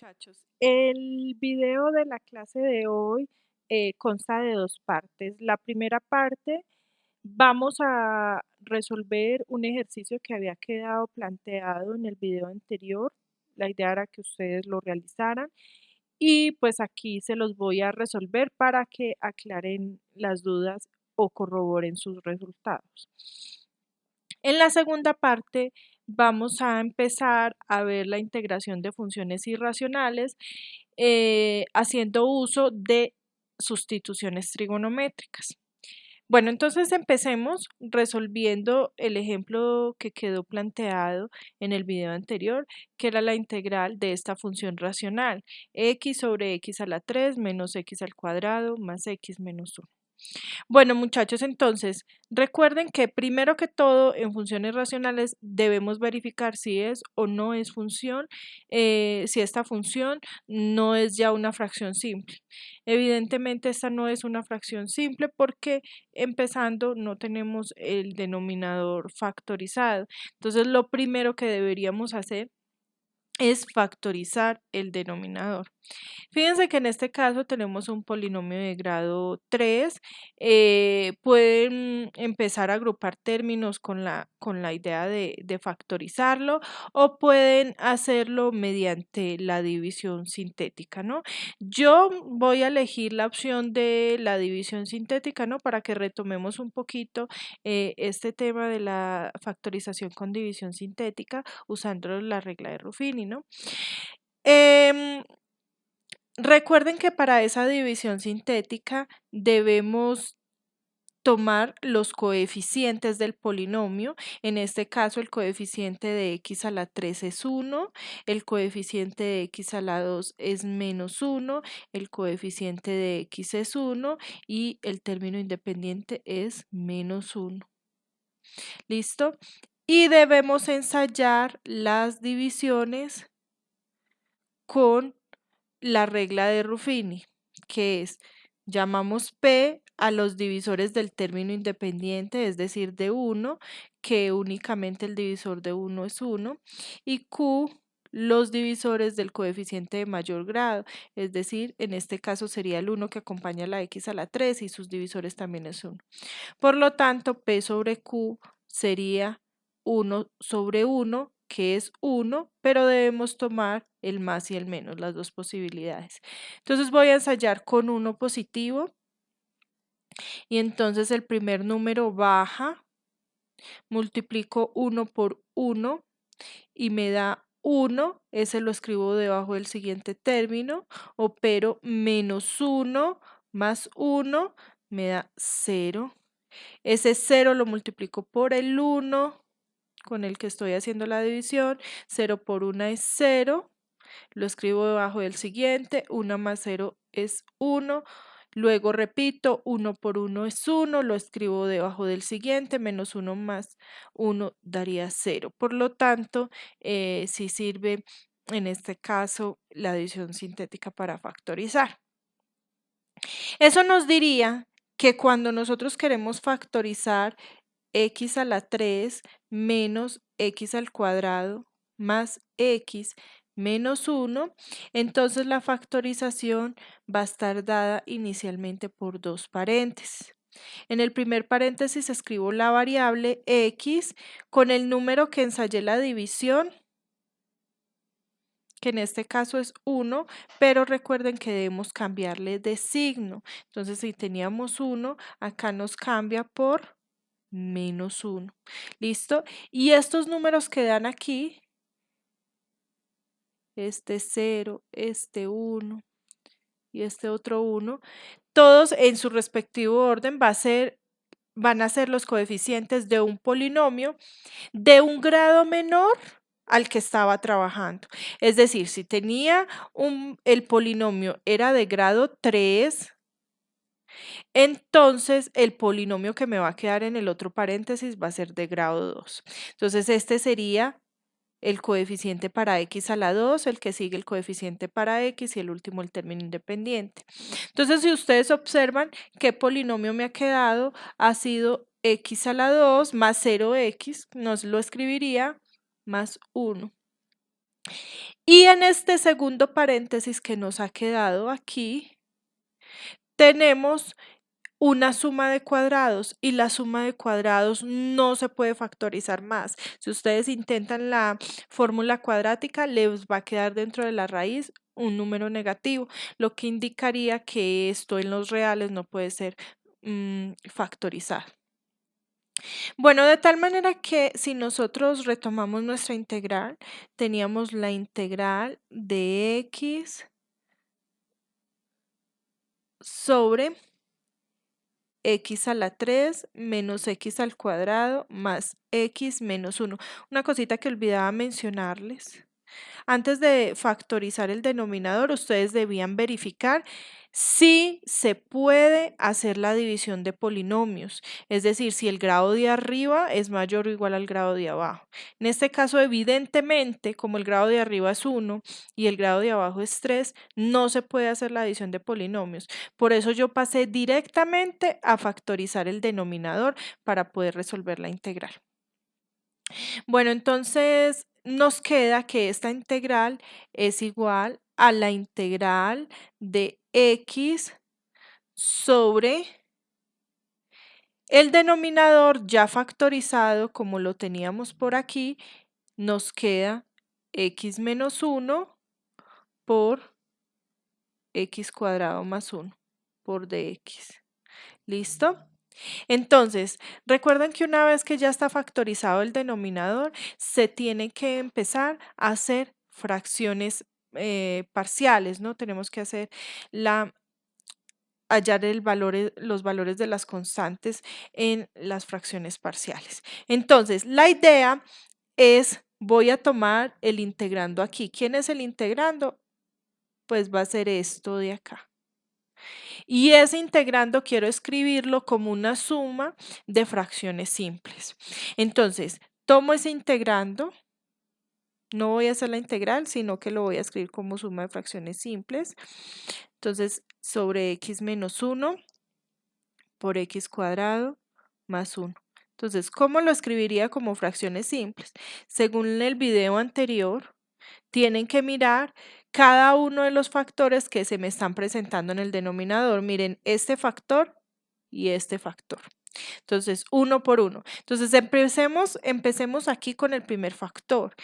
muchachos, el video de la clase de hoy consta de dos partes. La primera parte vamos a resolver un ejercicio que había quedado planteado en el video anterior. La idea era que ustedes lo realizaran y pues aquí se los voy a resolver para que aclaren las dudas o corroboren sus resultados. En la segunda parte vamos a empezar a ver la integración de funciones irracionales haciendo uso de sustituciones trigonométricas. Bueno, entonces empecemos resolviendo el ejemplo que quedó planteado en el video anterior, que era la integral de esta función racional, x sobre x a la 3 menos x al cuadrado más x menos 1. Bueno, muchachos, entonces recuerden que primero que todo en funciones racionales debemos verificar si es o no es función, si esta función no es ya una fracción simple. Evidentemente esta no es una fracción simple porque empezando no tenemos el denominador factorizado. Entonces lo primero que deberíamos hacer es factorizar el denominador. Fíjense que en este caso tenemos un polinomio de grado 3. Pueden empezar a agrupar términos con la idea de factorizarlo o pueden hacerlo mediante la división sintética, ¿no? Yo voy a elegir la opción de la división sintética, ¿no? Para que retomemos un poquito este tema de la factorización con división sintética usando la regla de Ruffini, ¿no? Recuerden que para esa división sintética debemos tomar los coeficientes del polinomio. En este caso el coeficiente de x a la 3 es 1, el coeficiente de x a la 2 es menos 1, el coeficiente de x es 1 y el término independiente es menos 1. ¿Listo? Y debemos ensayar las divisiones con la regla de Ruffini, que es, llamamos P a los divisores del término independiente, es decir, de 1, que únicamente el divisor de 1 es 1, y Q los divisores del coeficiente de mayor grado, es decir, en este caso sería el 1 que acompaña a la x a la 3 y sus divisores también es 1. Por lo tanto, P sobre Q sería 1 sobre 1, que es 1, pero debemos tomar el más y el menos, las dos posibilidades. Entonces voy a ensayar con 1 positivo y entonces el primer número baja, multiplico 1 por 1 y me da 1, ese lo escribo debajo del siguiente término, opero menos 1 más 1 me da 0. Ese 0 lo multiplico por el 1 con el que estoy haciendo la división. 0 por 1 es 0. Lo escribo debajo del siguiente. 1 más 0 es 1. Luego repito, 1 por 1 es 1. Lo escribo debajo del siguiente. Menos 1 más 1 daría 0. Por lo tanto, sí sirve en este caso la división sintética para factorizar. Eso nos diría que cuando nosotros queremos factorizar x a la 3 menos x al cuadrado más x menos 1, entonces la factorización va a estar dada inicialmente por dos paréntesis. En el primer paréntesis escribo la variable x con el número que ensayé la división, que en este caso es 1, pero recuerden que debemos cambiarle de signo. Entonces, si teníamos 1, acá nos cambia por menos 1. ¿Listo? Y estos números que dan aquí, este 0, este 1 y este otro 1, todos en su respectivo orden van a ser los coeficientes de un polinomio de un grado menor al que estaba trabajando. Es decir, si tenía el polinomio era de grado 3, entonces el polinomio que me va a quedar en el otro paréntesis va a ser de grado 2. Entonces este sería el coeficiente para x a la 2, el que sigue el coeficiente para x y el último el término independiente. Entonces si ustedes observan qué polinomio me ha quedado, ha sido x a la 2 más 0x, nos lo escribiría más 1. Y en este segundo paréntesis que nos ha quedado aquí, tenemos una suma de cuadrados y la suma de cuadrados no se puede factorizar más. Si ustedes intentan la fórmula cuadrática, les va a quedar dentro de la raíz un número negativo, lo que indicaría que esto en los reales no puede ser factorizado. Bueno, de tal manera que si nosotros retomamos nuestra integral, teníamos la integral de x sobre x a la 3 menos x al cuadrado más x menos 1. Una cosita que olvidaba mencionarles. Antes de factorizar el denominador, ustedes debían verificar si se puede hacer la división de polinomios, es decir, si el grado de arriba es mayor o igual al grado de abajo. En este caso, evidentemente, como el grado de arriba es 1 y el grado de abajo es 3, no se puede hacer la división de polinomios. Por eso yo pasé directamente a factorizar el denominador para poder resolver la integral. Bueno, entonces nos queda que esta integral es igual a la integral de x sobre el denominador ya factorizado, como lo teníamos por aquí, nos queda x menos 1 por x cuadrado más 1 por dx. ¿Listo? Entonces, recuerden que una vez que ya está factorizado el denominador, se tiene que empezar a hacer fracciones parciales, ¿no? Tenemos que hacer hallar los valores de las constantes en las fracciones parciales. Entonces, la idea es, voy a tomar el integrando aquí. ¿Quién es el integrando? Pues va a ser esto de acá. Y ese integrando quiero escribirlo como una suma de fracciones simples. Entonces, tomo ese integrando, no voy a hacer la integral, sino que lo voy a escribir como suma de fracciones simples. Entonces, sobre x menos 1 por x cuadrado más 1. Entonces, ¿cómo lo escribiría como fracciones simples? Según el video anterior, tienen que mirar cada uno de los factores que se me están presentando en el denominador. Miren, este factor y este factor. Entonces, uno por uno. Entonces, empecemos aquí con el primer factor.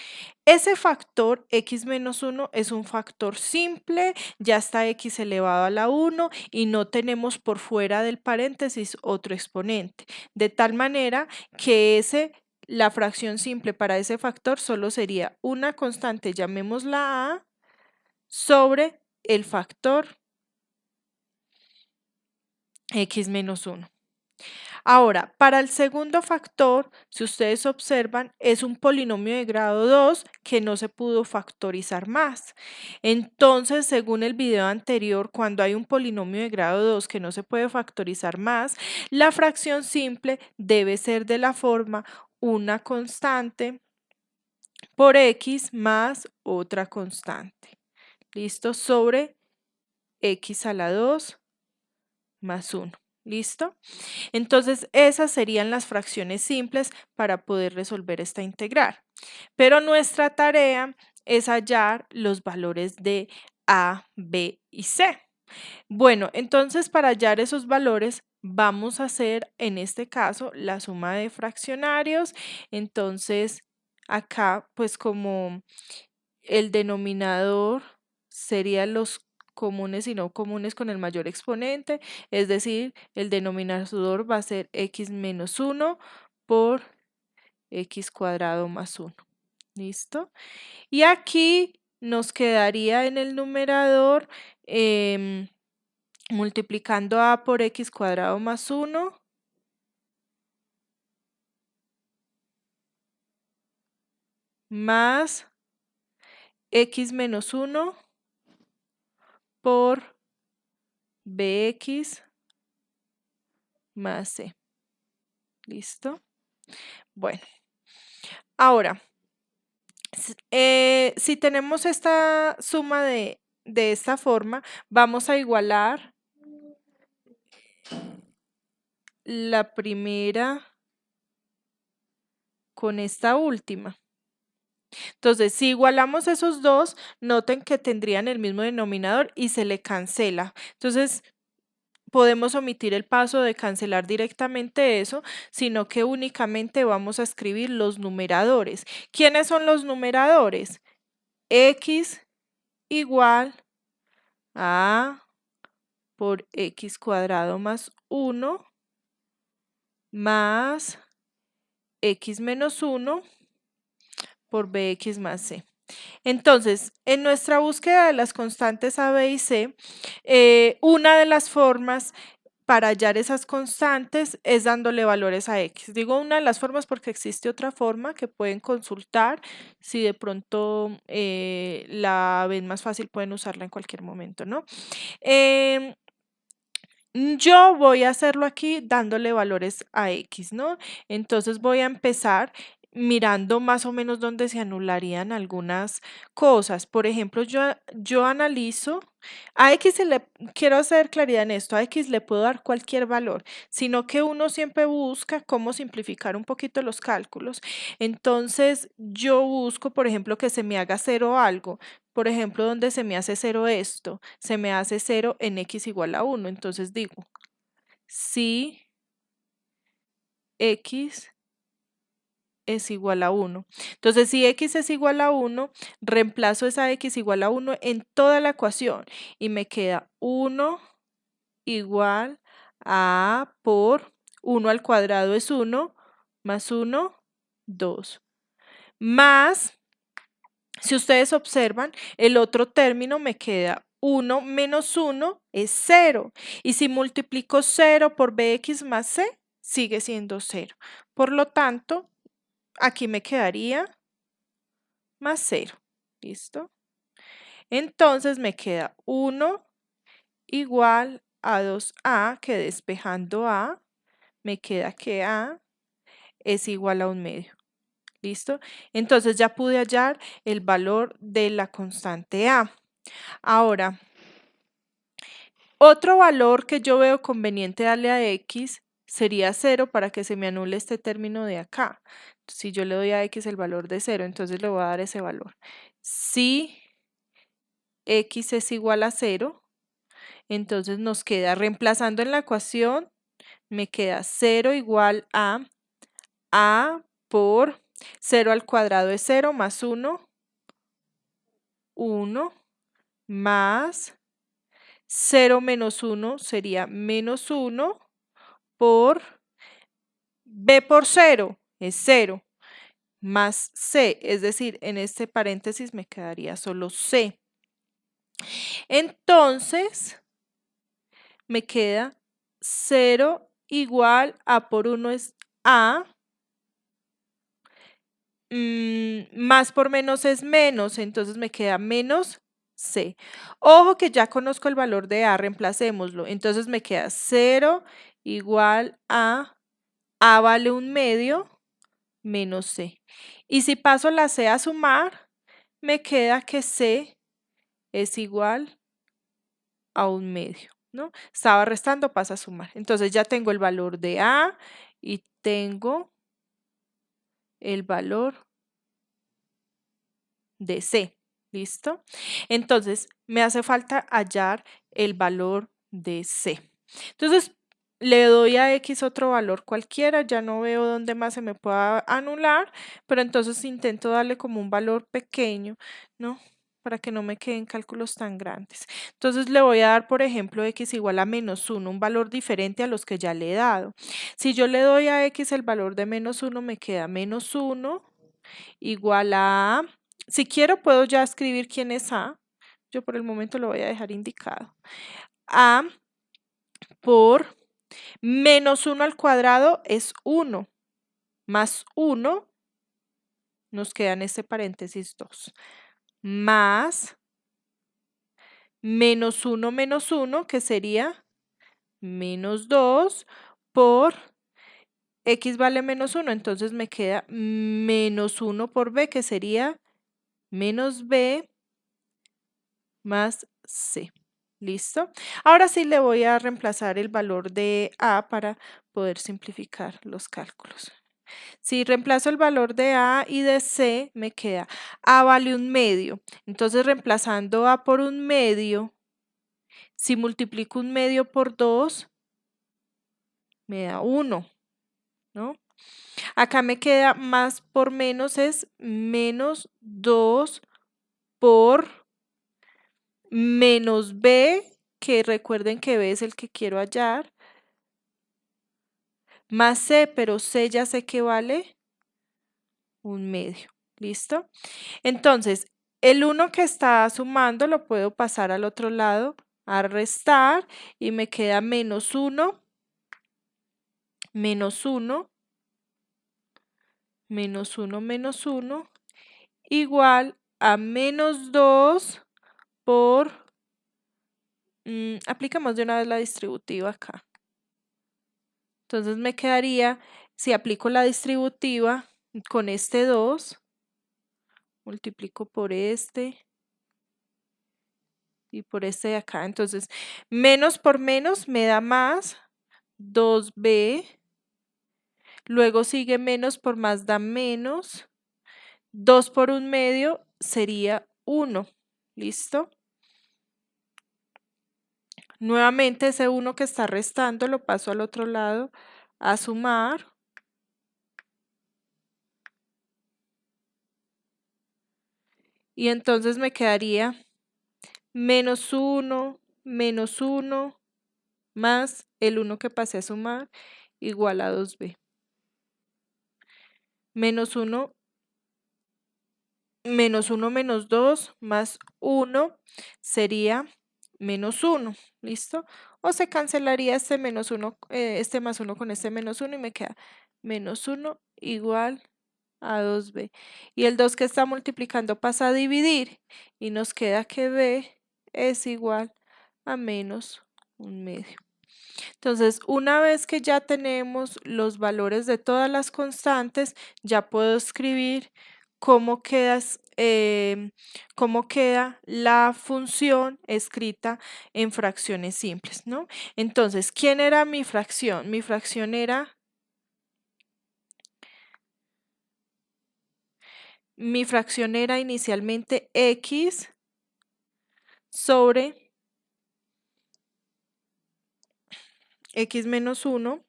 Ese factor x menos 1 es un factor simple, ya está x elevado a la 1 y no tenemos por fuera del paréntesis otro exponente. De tal manera que la fracción simple para ese factor solo sería una constante, llamémosla a, sobre el factor x menos 1. Ahora, para el segundo factor, si ustedes observan, es un polinomio de grado 2 que no se pudo factorizar más. Entonces, según el video anterior, cuando hay un polinomio de grado 2 que no se puede factorizar más, la fracción simple debe ser de la forma una constante por x más otra constante. ¿Listo? Sobre x a la 2 más 1. ¿Listo? Entonces, esas serían las fracciones simples para poder resolver esta integral. Pero nuestra tarea es hallar los valores de A, B y C. Bueno, entonces para hallar esos valores vamos a hacer en este caso la suma de fraccionarios. Entonces, acá pues como el denominador sería los comunes y no comunes con el mayor exponente, es decir, el denominador va a ser x menos 1 por x cuadrado más 1. ¿Listo? Y aquí nos quedaría en el numerador multiplicando a por x cuadrado más 1 más x menos 1 por bx más c. ¿Listo? Bueno, ahora, si tenemos esta suma de esta forma, vamos a igualar la primera con esta última. Entonces, si igualamos esos dos, noten que tendrían el mismo denominador y se le cancela. Entonces, podemos omitir el paso de cancelar directamente eso, sino que únicamente vamos a escribir los numeradores. ¿Quiénes son los numeradores? X igual a por x cuadrado más 1 más x menos 1 por bx más c. Entonces, en nuestra búsqueda de las constantes a, b y c, una de las formas para hallar esas constantes es dándole valores a x. Digo una de las formas porque existe otra forma que pueden consultar. Si de pronto la ven más fácil, pueden usarla en cualquier momento, ¿no? Yo voy a hacerlo aquí dándole valores a x, ¿no? Entonces voy a empezar mirando más o menos dónde se anularían algunas cosas. Por ejemplo, yo analizo, a x quiero hacer claridad en esto, a x le puedo dar cualquier valor, sino que uno siempre busca cómo simplificar un poquito los cálculos. Entonces yo busco, por ejemplo, que se me haga cero algo. Por ejemplo, donde se me hace cero esto, se me hace cero en x igual a 1. Entonces digo, si x es igual a 1. Entonces, si x es igual a 1, reemplazo esa x igual a 1 en toda la ecuación y me queda 1 igual a por 1 al cuadrado es 1, más 1, 2. Más, si ustedes observan, el otro término me queda 1 menos 1 es 0. Y si multiplico 0 por bx más c, sigue siendo 0. Por lo tanto, aquí me quedaría más 0. ¿Listo? Entonces me queda 1 igual a 2a, que despejando a, me queda que a es igual a 1/2. ¿Listo? Entonces ya pude hallar el valor de la constante a. Ahora, otro valor que yo veo conveniente darle a x sería 0 para que se me anule este término de acá. Si yo le doy a x el valor de 0, entonces le voy a dar ese valor. Si x es igual a 0, entonces nos queda, reemplazando en la ecuación, me queda 0 igual a por 0 al cuadrado es 0 más 1, 1 más 0 menos 1 sería menos 1 por b por 0 es 0 más c, es decir, en este paréntesis me quedaría solo c. Entonces, me queda 0 igual a por 1 es a, más por menos es menos, entonces me queda menos c. Ojo que ya conozco el valor de a, reemplacémoslo. Entonces me queda 0 igual a vale 1/2 menos c. Y si paso la c a sumar, me queda que c es igual a 1/2, ¿no? Estaba restando, pasa a sumar. Entonces ya tengo el valor de a y tengo el valor de c. ¿Listo? Entonces, me hace falta hallar el valor de c. Entonces, le doy a x otro valor cualquiera, ya no veo dónde más se me pueda anular, pero entonces intento darle como un valor pequeño, ¿no? Para que no me queden cálculos tan grandes. Entonces, le voy a dar, por ejemplo, x igual a menos 1, un valor diferente a los que ya le he dado. Si yo le doy a x el valor de menos 1, me queda menos 1 igual a, si quiero puedo ya escribir quién es a, yo por el momento lo voy a dejar indicado, a por menos 1 al cuadrado es 1, más 1, nos queda en este paréntesis 2, más menos 1, que sería menos 2 por x vale menos 1, entonces me queda menos 1 por b, que sería menos b más c. ¿Listo? Ahora sí le voy a reemplazar el valor de a para poder simplificar los cálculos. Si reemplazo el valor de A y de C, me queda A vale 1/2. Entonces, reemplazando A por 1/2, si multiplico 1/2 por 2, me da 1, ¿no? Acá me queda más por menos, es menos 2 por menos B, que recuerden que B es el que quiero hallar, más C, pero C ya sé que vale 1/2. ¿Listo? Entonces, el 1 que está sumando lo puedo pasar al otro lado a restar y me queda menos 1, menos 1, menos 1, menos 1, igual a menos 2 por, aplicamos de una vez la distributiva acá. Entonces me quedaría, si aplico la distributiva con este 2, multiplico por este y por este de acá. Entonces, menos por menos me da más, 2b. Luego sigue menos por más da menos. 2 por 1/2 sería 1. ¿Listo? Nuevamente ese 1 que está restando lo paso al otro lado a sumar. Y entonces me quedaría menos 1, menos 1, más el 1 que pasé a sumar, igual a 2b. Menos 1, menos 1, menos 2, más 1 sería menos 1. ¿Listo? O se cancelaría este menos 1, este más 1 con este menos 1 y me queda menos 1 igual a 2b. Y el 2 que está multiplicando pasa a dividir y nos queda que b es igual a menos 1/2. Entonces, una vez que ya tenemos los valores de todas las constantes, ya puedo escribir cómo cómo queda la función escrita en fracciones simples, ¿no? Entonces, ¿quién era mi fracción? Mi fracción era inicialmente x sobre x menos 1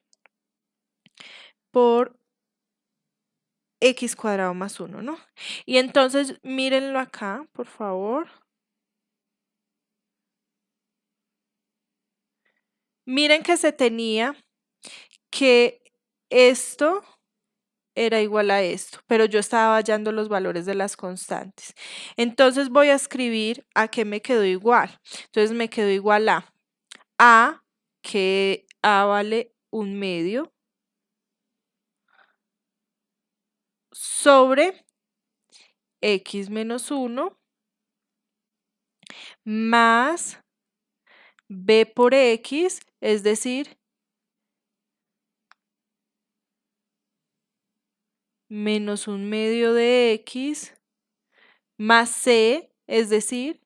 por x cuadrado más 1, ¿no? Y entonces, mírenlo acá, por favor. Miren que se tenía que esto era igual a esto, pero yo estaba hallando los valores de las constantes. Entonces voy a escribir a qué me quedó igual. Entonces me quedó igual a, que a vale 1/2, sobre x menos 1 más b por x, es decir, menos 1/2 de x más c, es decir,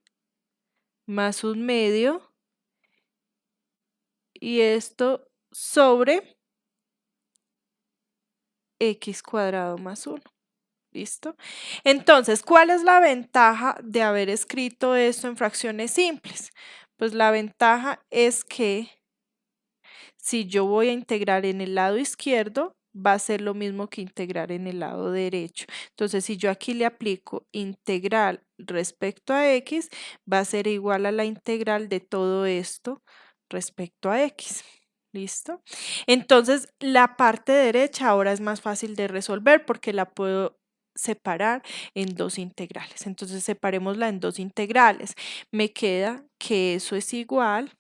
más 1/2, y esto sobre x cuadrado más 1. ¿Listo? Entonces, ¿cuál es la ventaja de haber escrito esto en fracciones simples? Pues la ventaja es que si yo voy a integrar en el lado izquierdo, va a ser lo mismo que integrar en el lado derecho. Entonces, si yo aquí le aplico integral respecto a x, va a ser igual a la integral de todo esto respecto a x. ¿Listo? Entonces, la parte derecha ahora es más fácil de resolver porque la puedo separar en dos integrales. Entonces, separémosla en dos integrales. Me queda que eso es igual.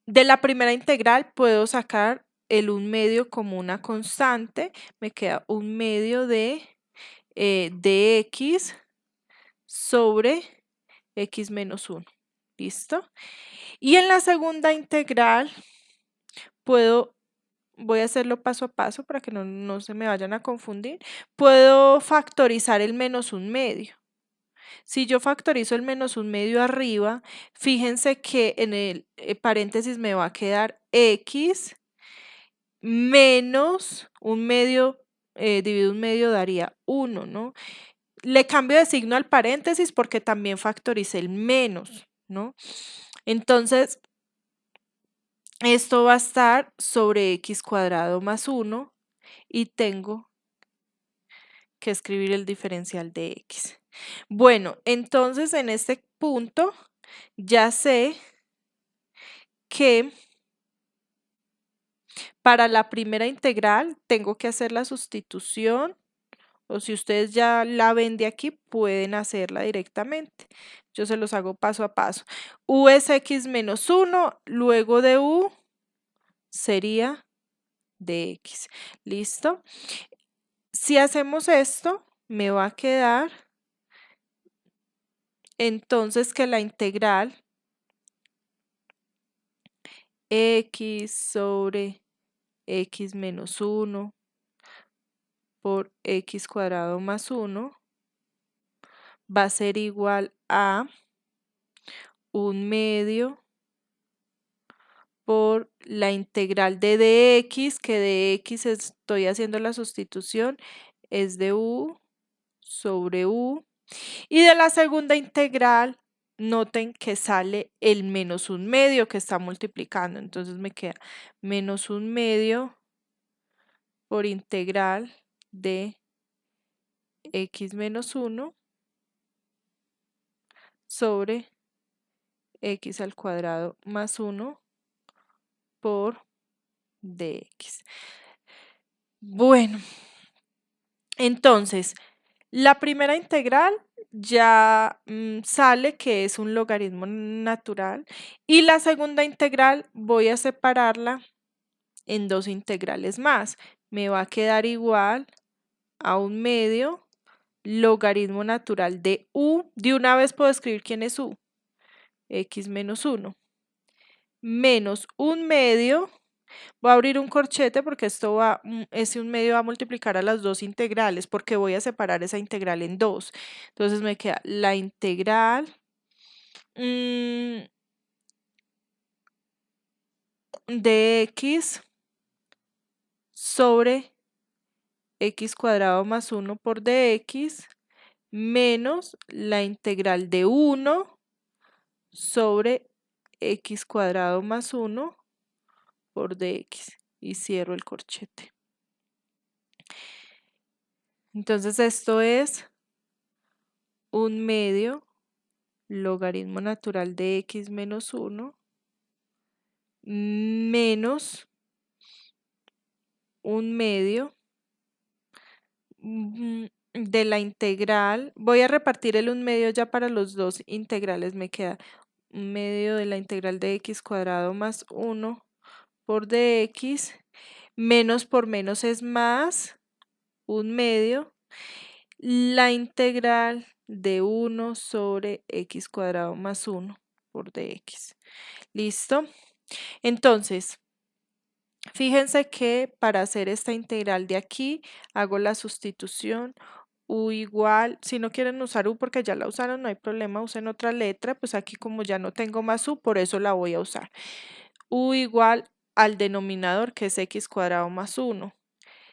De la primera integral puedo sacar el 1/2 como una constante. Me queda 1/2 de x sobre x menos 1. ¿Listo? Y en la segunda integral voy a hacerlo paso a paso para que no se me vayan a confundir. Puedo factorizar el menos 1/2. Si yo factorizo el menos 1/2 arriba, fíjense que en el paréntesis me va a quedar x menos un medio dividido un medio daría 1, ¿no? Le cambio de signo al paréntesis porque también factoricé el menos, ¿no? Entonces, esto va a estar sobre x cuadrado más 1 y tengo que escribir el diferencial de x. Bueno, entonces en este punto ya sé que para la primera integral tengo que hacer la sustitución, o si ustedes ya la ven de aquí, pueden hacerla directamente. Yo se los hago paso a paso. U es x menos 1, luego de u sería de x. ¿Listo? Si hacemos esto, me va a quedar entonces que la integral x sobre x menos 1 por x cuadrado más 1 va a ser igual a 1/2 por la integral de dx, que de x estoy haciendo la sustitución, es de u sobre u. Y de la segunda integral, noten que sale el menos 1/2 que está multiplicando. Entonces me queda menos 1/2 por integral de x menos 1 sobre x al cuadrado más 1 por dx. Bueno, entonces, la primera integral ya sale que es un logaritmo natural y la segunda integral voy a separarla en dos integrales más. Me va a quedar igual a 1/2 logaritmo natural de u. De una vez puedo escribir quién es u. X menos 1 menos 1/2. Voy a abrir un corchete porque esto va, ese 1/2 va a multiplicar a las dos integrales porque voy a separar esa integral en dos. Entonces me queda la integral de x sobre x cuadrado más 1 por dx menos la integral de 1 sobre x cuadrado más 1 por dx y cierro el corchete. Entonces esto es 1/2 logaritmo natural de x menos 1 menos 1/2 de la integral. Voy a repartir el 1/2 ya para los dos integrales. Me queda 1/2 de la integral de x cuadrado más 1 por dx. Menos por menos es más, 1/2. La integral de 1 sobre x cuadrado más 1 por dx. ¿Listo? Entonces, fíjense que para hacer esta integral de aquí, hago la sustitución u igual, si no quieren usar u porque ya la usaron, no hay problema, usen otra letra, pues aquí como ya no tengo más u, por eso la voy a usar. U igual al denominador que es x cuadrado más 1.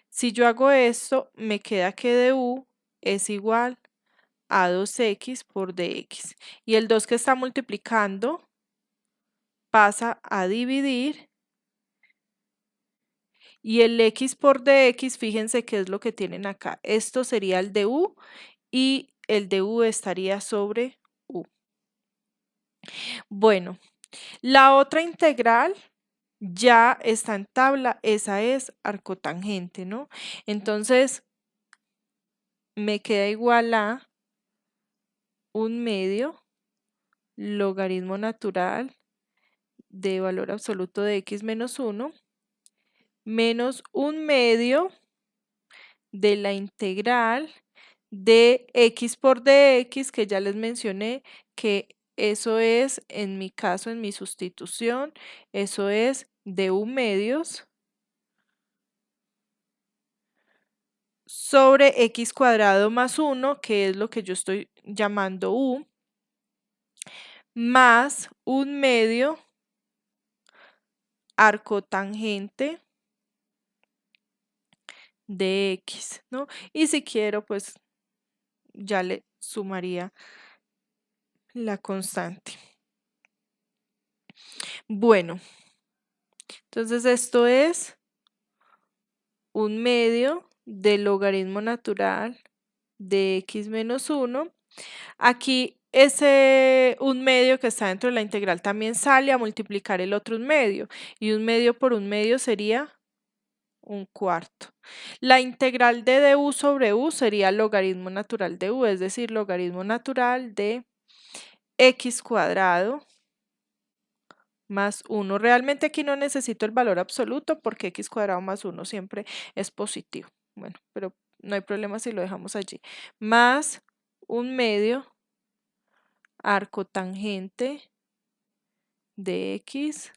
Si yo hago esto, me queda que de u es igual a 2x por dx. Y el 2 que está multiplicando pasa a dividir. Y el x por dx, fíjense qué es lo que tienen acá. Esto sería el de u y el de u estaría sobre u. Bueno, la otra integral ya está en tabla, esa es arcotangente, ¿no? Entonces, me queda igual a 1/2 logaritmo natural de valor absoluto de x menos 1 menos 1/2 de la integral de x por dx, que ya les mencioné que eso es, en mi caso, en mi sustitución, eso es de u medios sobre x cuadrado más 1, que es lo que yo estoy llamando u, más 1/2 arcotangente de x, ¿no? Y si quiero, pues ya le sumaría la constante. Bueno, entonces esto es un medio del logaritmo natural de x menos 1. Aquí ese un medio que está dentro de la integral también sale a multiplicar el otro un medio. Y un medio por un medio sería un cuarto. La integral de du sobre u sería logaritmo natural de u, es decir, logaritmo natural de x cuadrado más 1. Realmente aquí no necesito el valor absoluto porque x cuadrado más 1 siempre es positivo. Bueno, pero no hay problema si lo dejamos allí. Más un medio arco tangente de x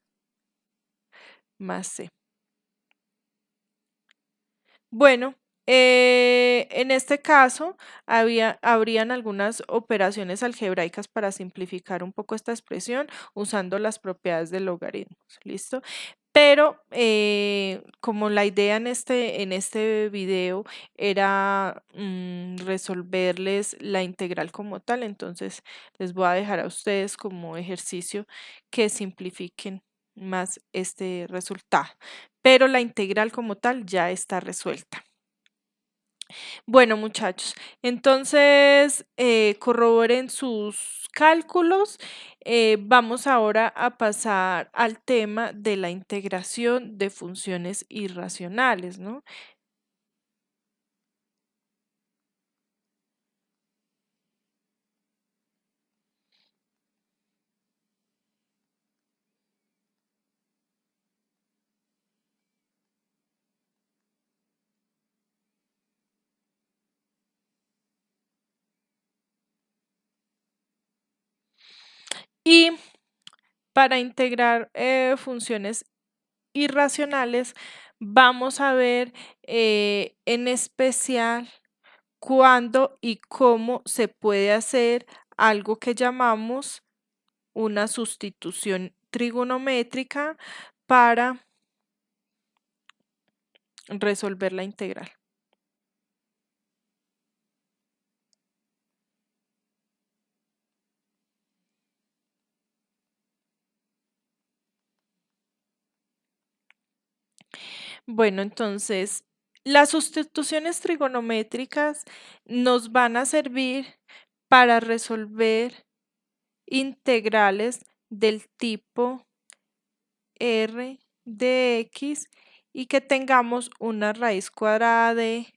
más c. Bueno, en este caso habrían algunas operaciones algebraicas para simplificar un poco esta expresión usando las propiedades de logaritmos, ¿listo? Pero como la idea en este video era resolverles la integral como tal, entonces les voy a dejar a ustedes como ejercicio que simplifiquen más este resultado. Pero la integral como tal ya está resuelta. Bueno, muchachos, entonces corroboren sus cálculos. Vamos ahora a pasar al tema de la integración de funciones irracionales, ¿no? Y para integrar funciones irracionales, vamos a ver en especial cuándo y cómo se puede hacer algo que llamamos una sustitución trigonométrica para resolver la integral. Bueno, entonces, las sustituciones trigonométricas nos van a servir para resolver integrales del tipo r de x y que tengamos una raíz cuadrada de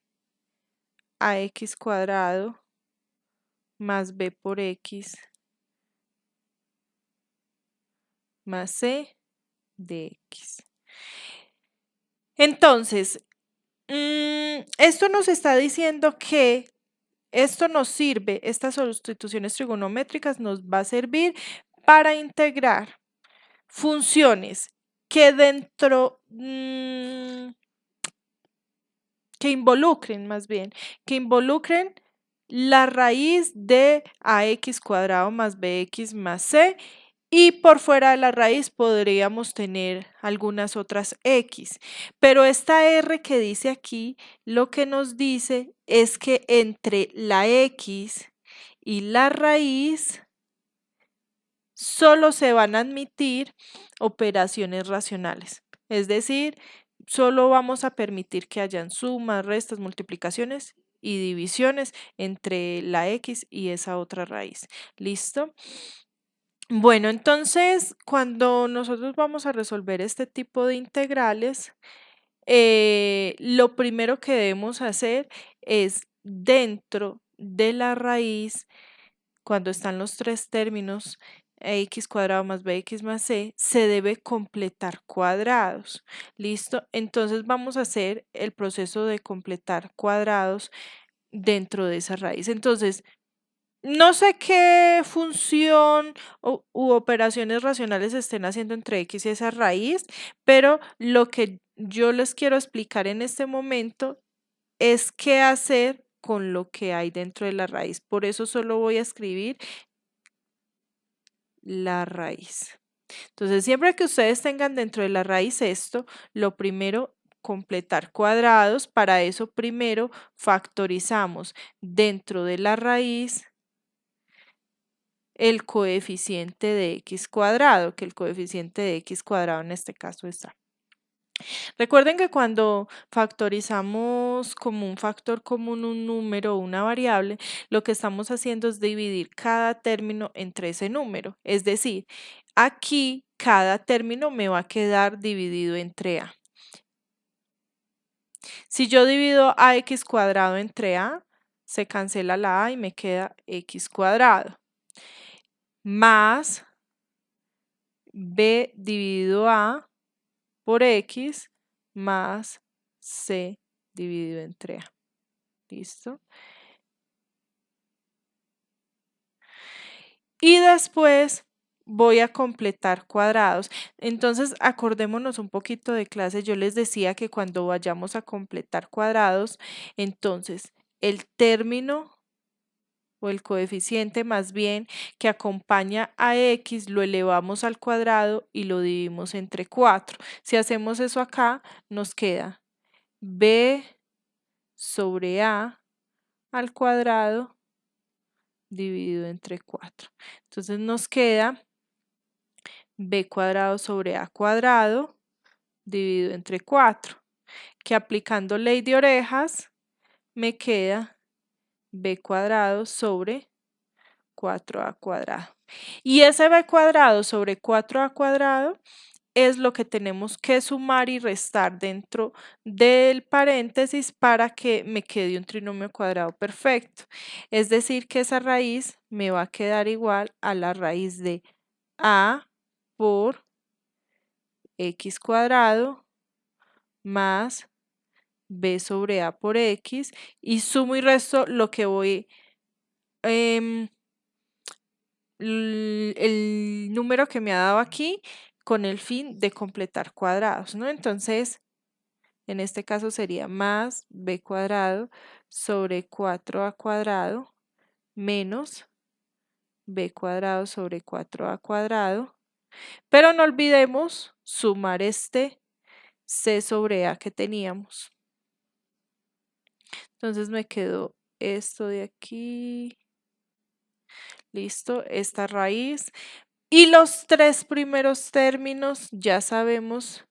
ax cuadrado más b por x más c de x. Entonces, esto nos está diciendo que esto nos sirve, estas sustituciones trigonométricas nos va a servir para integrar funciones que que involucren más bien, que involucren la raíz de ax cuadrado más bx más c y por fuera de la raíz podríamos tener algunas otras x. Pero esta r que dice aquí, lo que nos dice es que entre la x y la raíz solo se van a admitir operaciones racionales. Es decir, solo vamos a permitir que hayan sumas, restas, multiplicaciones y divisiones entre la x y esa otra raíz. ¿Listo? Bueno, entonces, cuando nosotros vamos a resolver este tipo de integrales, lo primero que debemos hacer es dentro de la raíz, cuando están los tres términos, x cuadrado más bx más c, se debe completar cuadrados. ¿Listo? Entonces vamos a hacer el proceso de completar cuadrados dentro de esa raíz. Entonces, no sé qué función u operaciones racionales estén haciendo entre x y esa raíz, pero lo que yo les quiero explicar en este momento es qué hacer con lo que hay dentro de la raíz. Por eso solo voy a escribir la raíz. Entonces, siempre que ustedes tengan dentro de la raíz esto, lo primero completar cuadrados. Para eso primero factorizamos dentro de la raíz el coeficiente de x cuadrado, que el coeficiente de x cuadrado en este caso es a. Recuerden que cuando factorizamos como un factor común un número o una variable, lo que estamos haciendo es dividir cada término entre ese número. Es decir, aquí cada término me va a quedar dividido entre a. Si yo divido ax cuadrado entre a, se cancela la a y me queda x cuadrado más b dividido a por x más c dividido entre a. ¿Listo? Y después voy a completar cuadrados. Entonces, acordémonos un poquito de clase. Yo les decía que cuando vayamos a completar cuadrados, entonces el término o el coeficiente más bien que acompaña a x lo elevamos al cuadrado y lo dividimos entre 4. Si hacemos eso acá, nos queda b sobre a al cuadrado dividido entre 4. Entonces nos queda b cuadrado sobre a cuadrado dividido entre 4, que aplicando ley de orejas me queda b cuadrado sobre 4a cuadrado. Y ese b cuadrado sobre 4a cuadrado es lo que tenemos que sumar y restar dentro del paréntesis para que me quede un trinomio cuadrado perfecto. Es decir, que esa raíz me va a quedar igual a la raíz de a por x cuadrado más b sobre a por x y sumo y resto lo que voy, el número que me ha dado aquí con el fin de completar cuadrados, ¿no? Entonces, en este caso sería más b cuadrado sobre 4a cuadrado menos b cuadrado sobre 4a cuadrado, pero no olvidemos sumar este c sobre a que teníamos. Entonces me quedó esto de aquí, listo, esta raíz. Y los tres primeros términos, ya sabemos,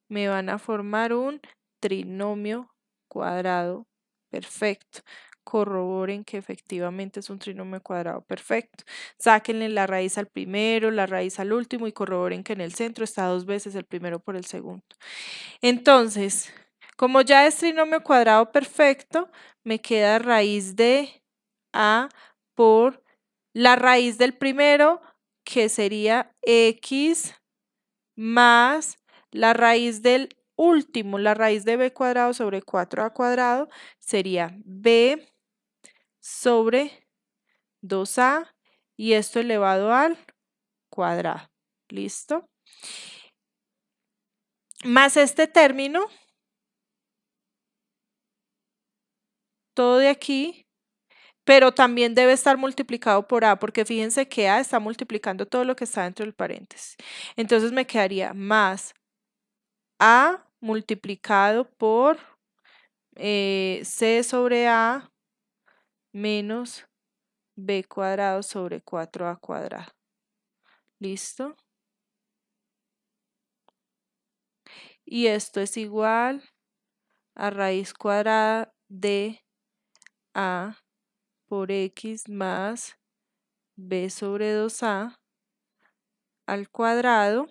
me van a formar un trinomio cuadrado perfecto. Corroboren que efectivamente es un trinomio cuadrado perfecto. Sáquenle la raíz al primero, la raíz al último y corroboren que en el centro está 2 veces el primero por el segundo. Entonces, como ya es trinomio cuadrado perfecto, me queda raíz de a por la raíz del primero, que sería x más la raíz del último, la raíz de b cuadrado sobre 4a cuadrado, sería b sobre 2a y esto elevado al cuadrado. ¿Listo? Más este término, todo de aquí, pero también debe estar multiplicado por a, porque fíjense que a está multiplicando todo lo que está dentro del paréntesis. Entonces me quedaría más a multiplicado por c sobre a menos b cuadrado sobre 4a cuadrado. ¿Listo? Y esto es igual a raíz cuadrada de a por x más b sobre 2a al cuadrado.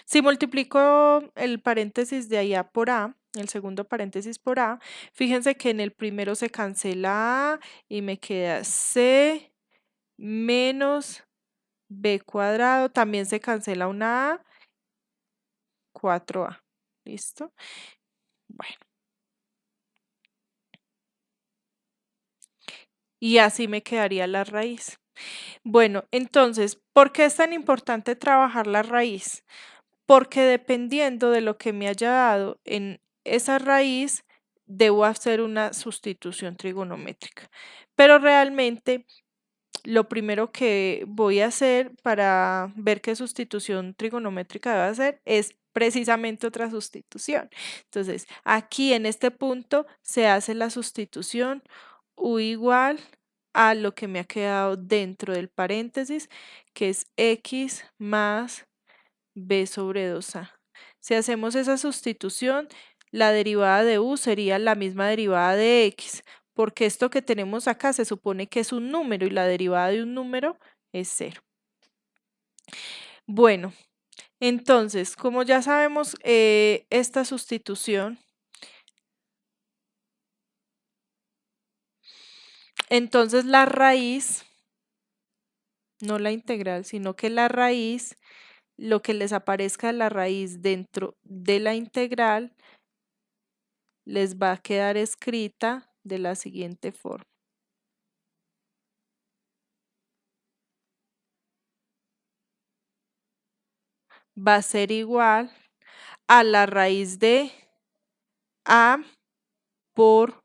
Si multiplico el paréntesis de allá por a, el segundo paréntesis por a, fíjense que en el primero se cancela a y me queda c menos b cuadrado, también se cancela una a, 4a. ¿Listo? Bueno. Y así me quedaría la raíz. Bueno, entonces, ¿por qué es tan importante trabajar la raíz? Porque dependiendo de lo que me haya dado en esa raíz, debo hacer una sustitución trigonométrica. Pero realmente lo primero que voy a hacer para ver qué sustitución trigonométrica debo hacer es precisamente otra sustitución. Entonces, aquí en este punto se hace la sustitución u igual a lo que me ha quedado dentro del paréntesis, que es x más b sobre 2a. Si hacemos esa sustitución, la derivada de u sería la misma derivada de x, porque esto que tenemos acá se supone que es un número y la derivada de un número es 0. Bueno, entonces, como ya sabemos esta sustitución, entonces la raíz, no la integral, sino que la raíz, lo que les aparezca la raíz dentro de la integral, les va a quedar escrita de la siguiente forma. Va a ser igual a la raíz de a por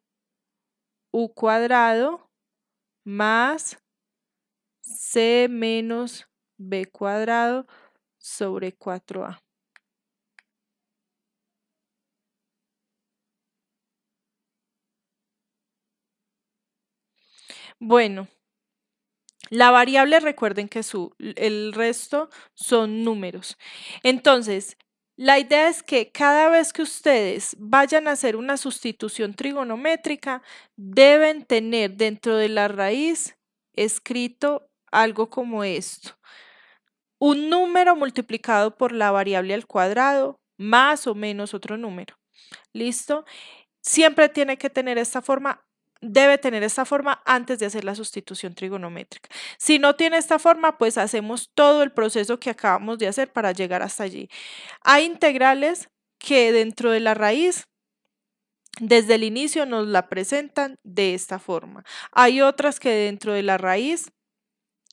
u cuadrado más c menos b cuadrado sobre 4a. Bueno, la variable recuerden que el resto son números. Entonces, la idea es que cada vez que ustedes vayan a hacer una sustitución trigonométrica, deben tener dentro de la raíz escrito algo como esto. Un número multiplicado por la variable al cuadrado más o menos otro número. ¿Listo? Siempre tiene que tener esta forma, debe tener esta forma antes de hacer la sustitución trigonométrica. Si no tiene esta forma, pues hacemos todo el proceso que acabamos de hacer para llegar hasta allí. Hay integrales que dentro de la raíz, desde el inicio nos la presentan de esta forma. Hay otras que dentro de la raíz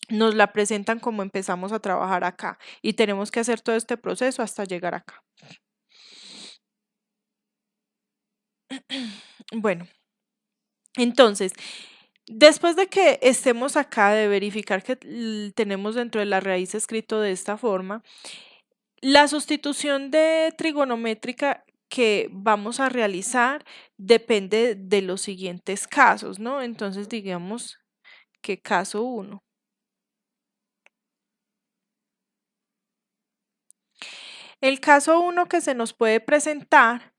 nos la presentan como empezamos a trabajar acá y tenemos que hacer todo este proceso hasta llegar acá. Bueno, entonces, después de que estemos acá de verificar que tenemos dentro de la raíz escrito de esta forma, la sustitución de trigonométrica que vamos a realizar depende de los siguientes casos, ¿no? Entonces, digamos que caso 1. El caso 1 que se nos puede presentar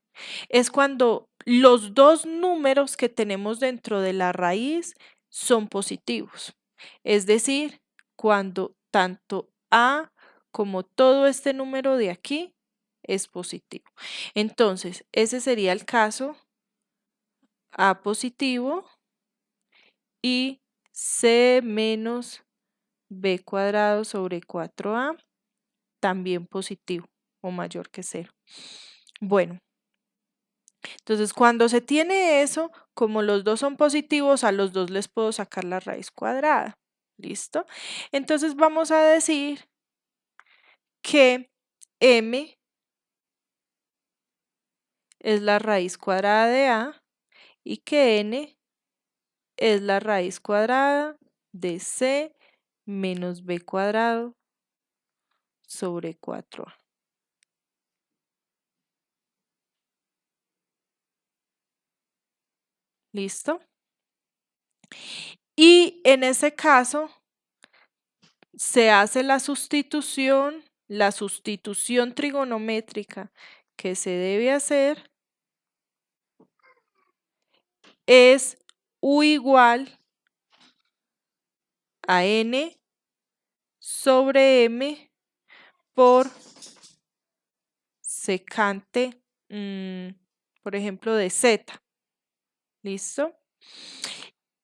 es cuando los dos números que tenemos dentro de la raíz son positivos. Es decir, cuando tanto a como todo este número de aquí es positivo. Entonces, ese sería el caso a positivo y c menos b cuadrado sobre 4a también positivo o mayor que 0. Bueno, entonces cuando se tiene eso, como los dos son positivos, a los dos les puedo sacar la raíz cuadrada. ¿Listo? Entonces vamos a decir que m es la raíz cuadrada de a y que n es la raíz cuadrada de c menos b cuadrado sobre 4a. ¿Listo? Y en ese caso se hace la sustitución trigonométrica que se debe hacer es u igual a n sobre m por secante, por ejemplo, de z. ¿Listo?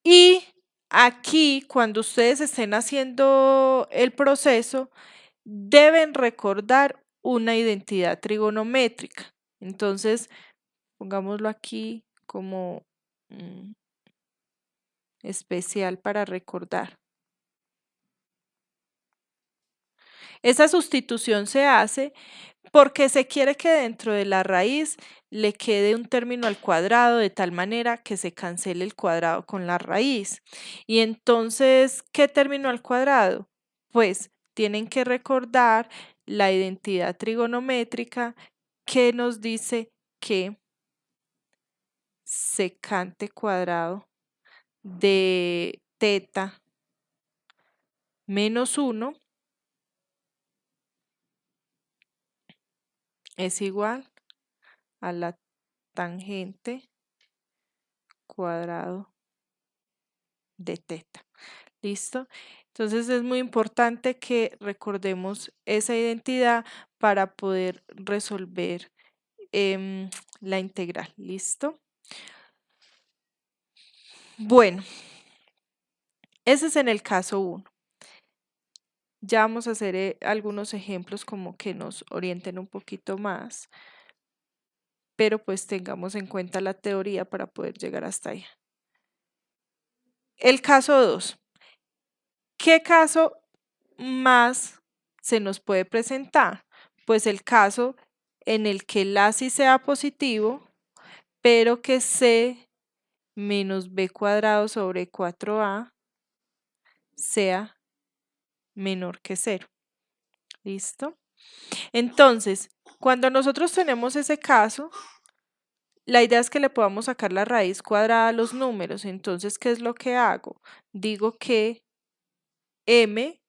Y aquí, cuando ustedes estén haciendo el proceso, deben recordar una identidad trigonométrica. Entonces, pongámoslo aquí como especial para recordar. Esa sustitución se hace porque se quiere que dentro de la raíz le quede un término al cuadrado de tal manera que se cancele el cuadrado con la raíz. Y entonces, ¿qué término al cuadrado? Pues tienen que recordar la identidad trigonométrica que nos dice que secante cuadrado de teta menos 1 es igual a la tangente cuadrado de teta. ¿Listo? Entonces es muy importante que recordemos esa identidad para poder resolver la integral. ¿Listo? Bueno, ese es en el caso 1. Ya vamos a hacer algunos ejemplos como que nos orienten un poquito más, pero pues tengamos en cuenta la teoría para poder llegar hasta ahí. El caso 2. ¿Qué caso más se nos puede presentar? Pues el caso en el que el A sí sea positivo, pero que C menos B cuadrado sobre 4A sea menor que 0. ¿Listo? Entonces, cuando nosotros tenemos ese caso, la idea es que le podamos sacar la raíz cuadrada a los números. Entonces, ¿qué es lo que hago? Digo que M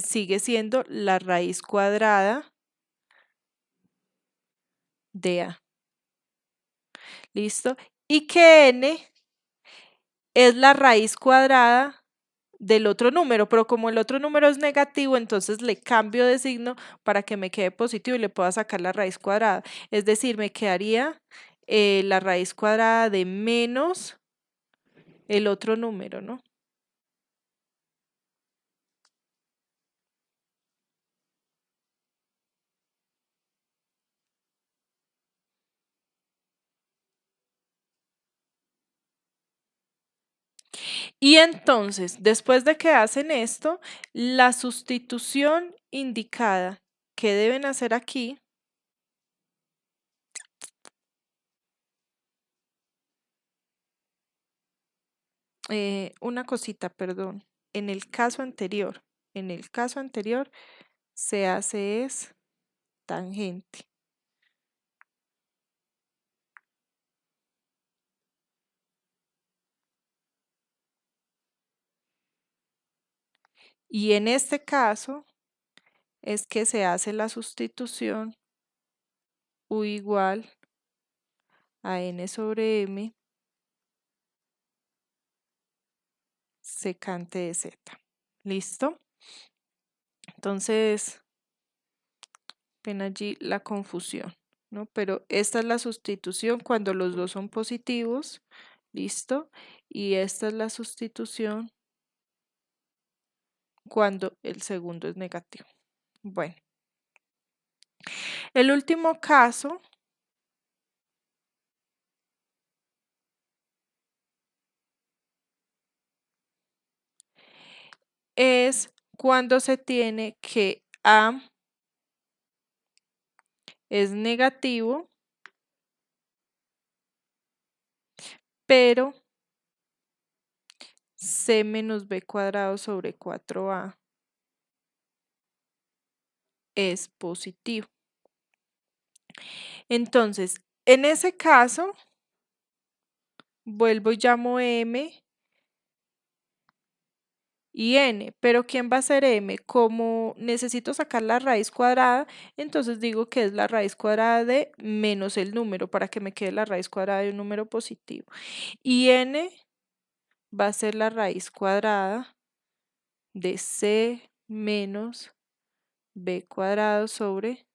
sigue siendo la raíz cuadrada de A. ¿Listo? Y que N es la raíz cuadrada del otro número, pero como el otro número es negativo, entonces le cambio de signo para que me quede positivo y le pueda sacar la raíz cuadrada. Es decir, me quedaría la raíz cuadrada de menos el otro número, ¿no? Y entonces, después de que hacen esto, la sustitución indicada que deben hacer aquí una cosita, perdón. En el caso anterior se hace es tangente. Y en este caso es que se hace la sustitución U igual a N sobre M secante de Z. ¿Listo? Entonces, ven allí la confusión, ¿no? Pero esta es la sustitución cuando los dos son positivos, ¿listo? Y esta es la sustitución cuando el segundo es negativo. Bueno, el último caso es cuando se tiene que A es negativo, pero C menos B cuadrado sobre 4A es positivo. Entonces, en ese caso, vuelvo y llamo M y N, pero ¿quién va a ser M? Como necesito sacar la raíz cuadrada, entonces digo que es la raíz cuadrada de menos el número para que me quede la raíz cuadrada de un número positivo. Y N va a ser la raíz cuadrada de C menos B cuadrado sobre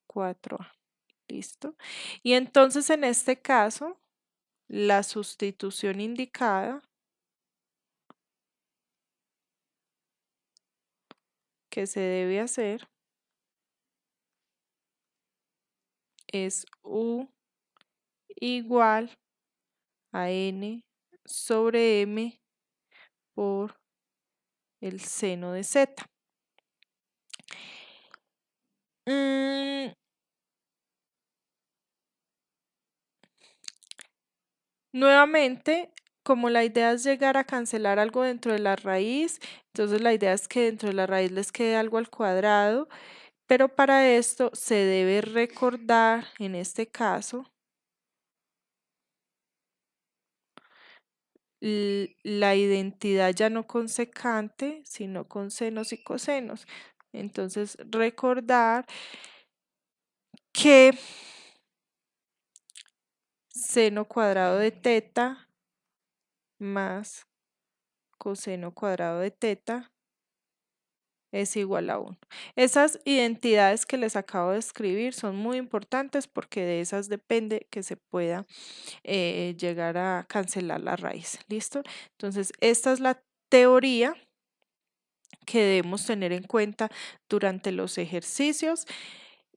4A. ¿Listo? Y entonces en este caso, la sustitución indicada que se debe hacer es U igual a N sobre M por el seno de Z. Nuevamente, como la idea es llegar a cancelar algo dentro de la raíz, entonces la idea es que dentro de la raíz les quede algo al cuadrado, pero para esto se debe recordar, en este caso, la identidad ya no con secante, sino con senos y cosenos. Entonces, recordar que seno cuadrado de teta más coseno cuadrado de teta es igual a 1. Esas identidades que les acabo de escribir son muy importantes porque de esas depende que se pueda llegar a cancelar la raíz. ¿Listo? Entonces, esta es la teoría que debemos tener en cuenta durante los ejercicios.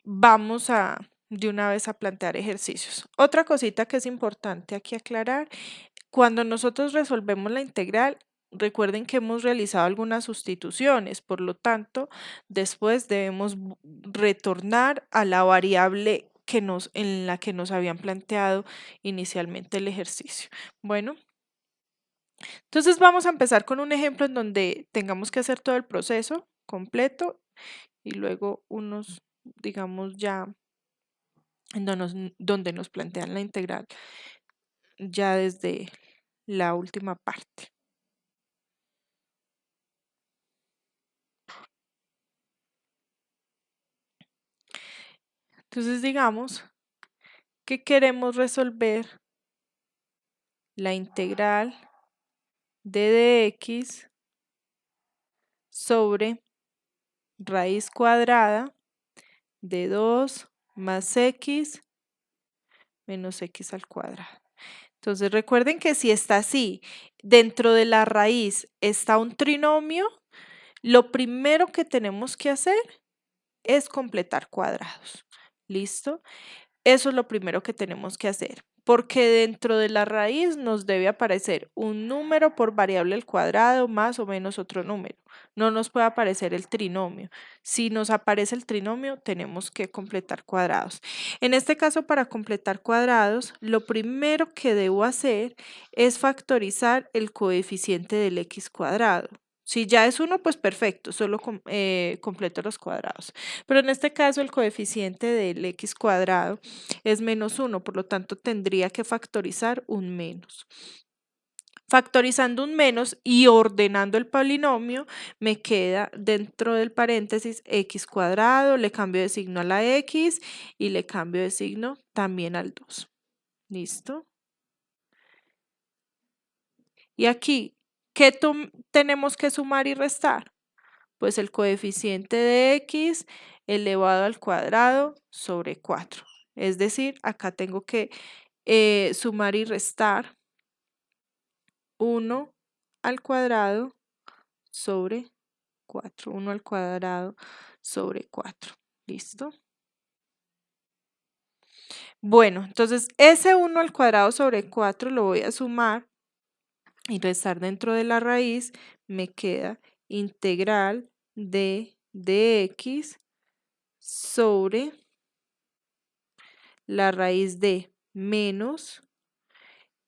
Vamos a de una vez a plantear ejercicios. Otra cosita que es importante aquí aclarar, cuando nosotros resolvemos la integral, recuerden que hemos realizado algunas sustituciones, por lo tanto, después debemos retornar a la variable en la que nos habían planteado inicialmente el ejercicio. Bueno, entonces vamos a empezar con un ejemplo en donde tengamos que hacer todo el proceso completo y luego unos, digamos, ya en donde nos plantean la integral ya desde la última parte. Entonces digamos que queremos resolver la integral de dx sobre raíz cuadrada de 2 más x menos x al cuadrado. Entonces recuerden que si está así, dentro de la raíz está un trinomio, lo primero que tenemos que hacer es completar cuadrados. ¿Listo? Eso es lo primero que tenemos que hacer, porque dentro de la raíz nos debe aparecer un número por variable al cuadrado más o menos otro número. No nos puede aparecer el trinomio. Si nos aparece el trinomio, tenemos que completar cuadrados. En este caso, para completar cuadrados, lo primero que debo hacer es factorizar el coeficiente del x cuadrado. Si ya es 1, pues perfecto, solo completo los cuadrados. Pero en este caso el coeficiente del x cuadrado es menos 1, por lo tanto tendría que factorizar un menos. Factorizando un menos y ordenando el polinomio, me queda dentro del paréntesis x cuadrado, le cambio de signo a la x y le cambio de signo también al 2. ¿Listo? Y aquí, ¿qué tenemos que sumar y restar? Pues el coeficiente de x elevado al cuadrado sobre 4. Es decir, acá tengo que sumar y restar 1 al cuadrado sobre 4. 1 al cuadrado sobre 4. ¿Listo? Bueno, entonces ese 1 al cuadrado sobre 4 lo voy a sumar y restar dentro de la raíz. Me queda integral de dx sobre la raíz de menos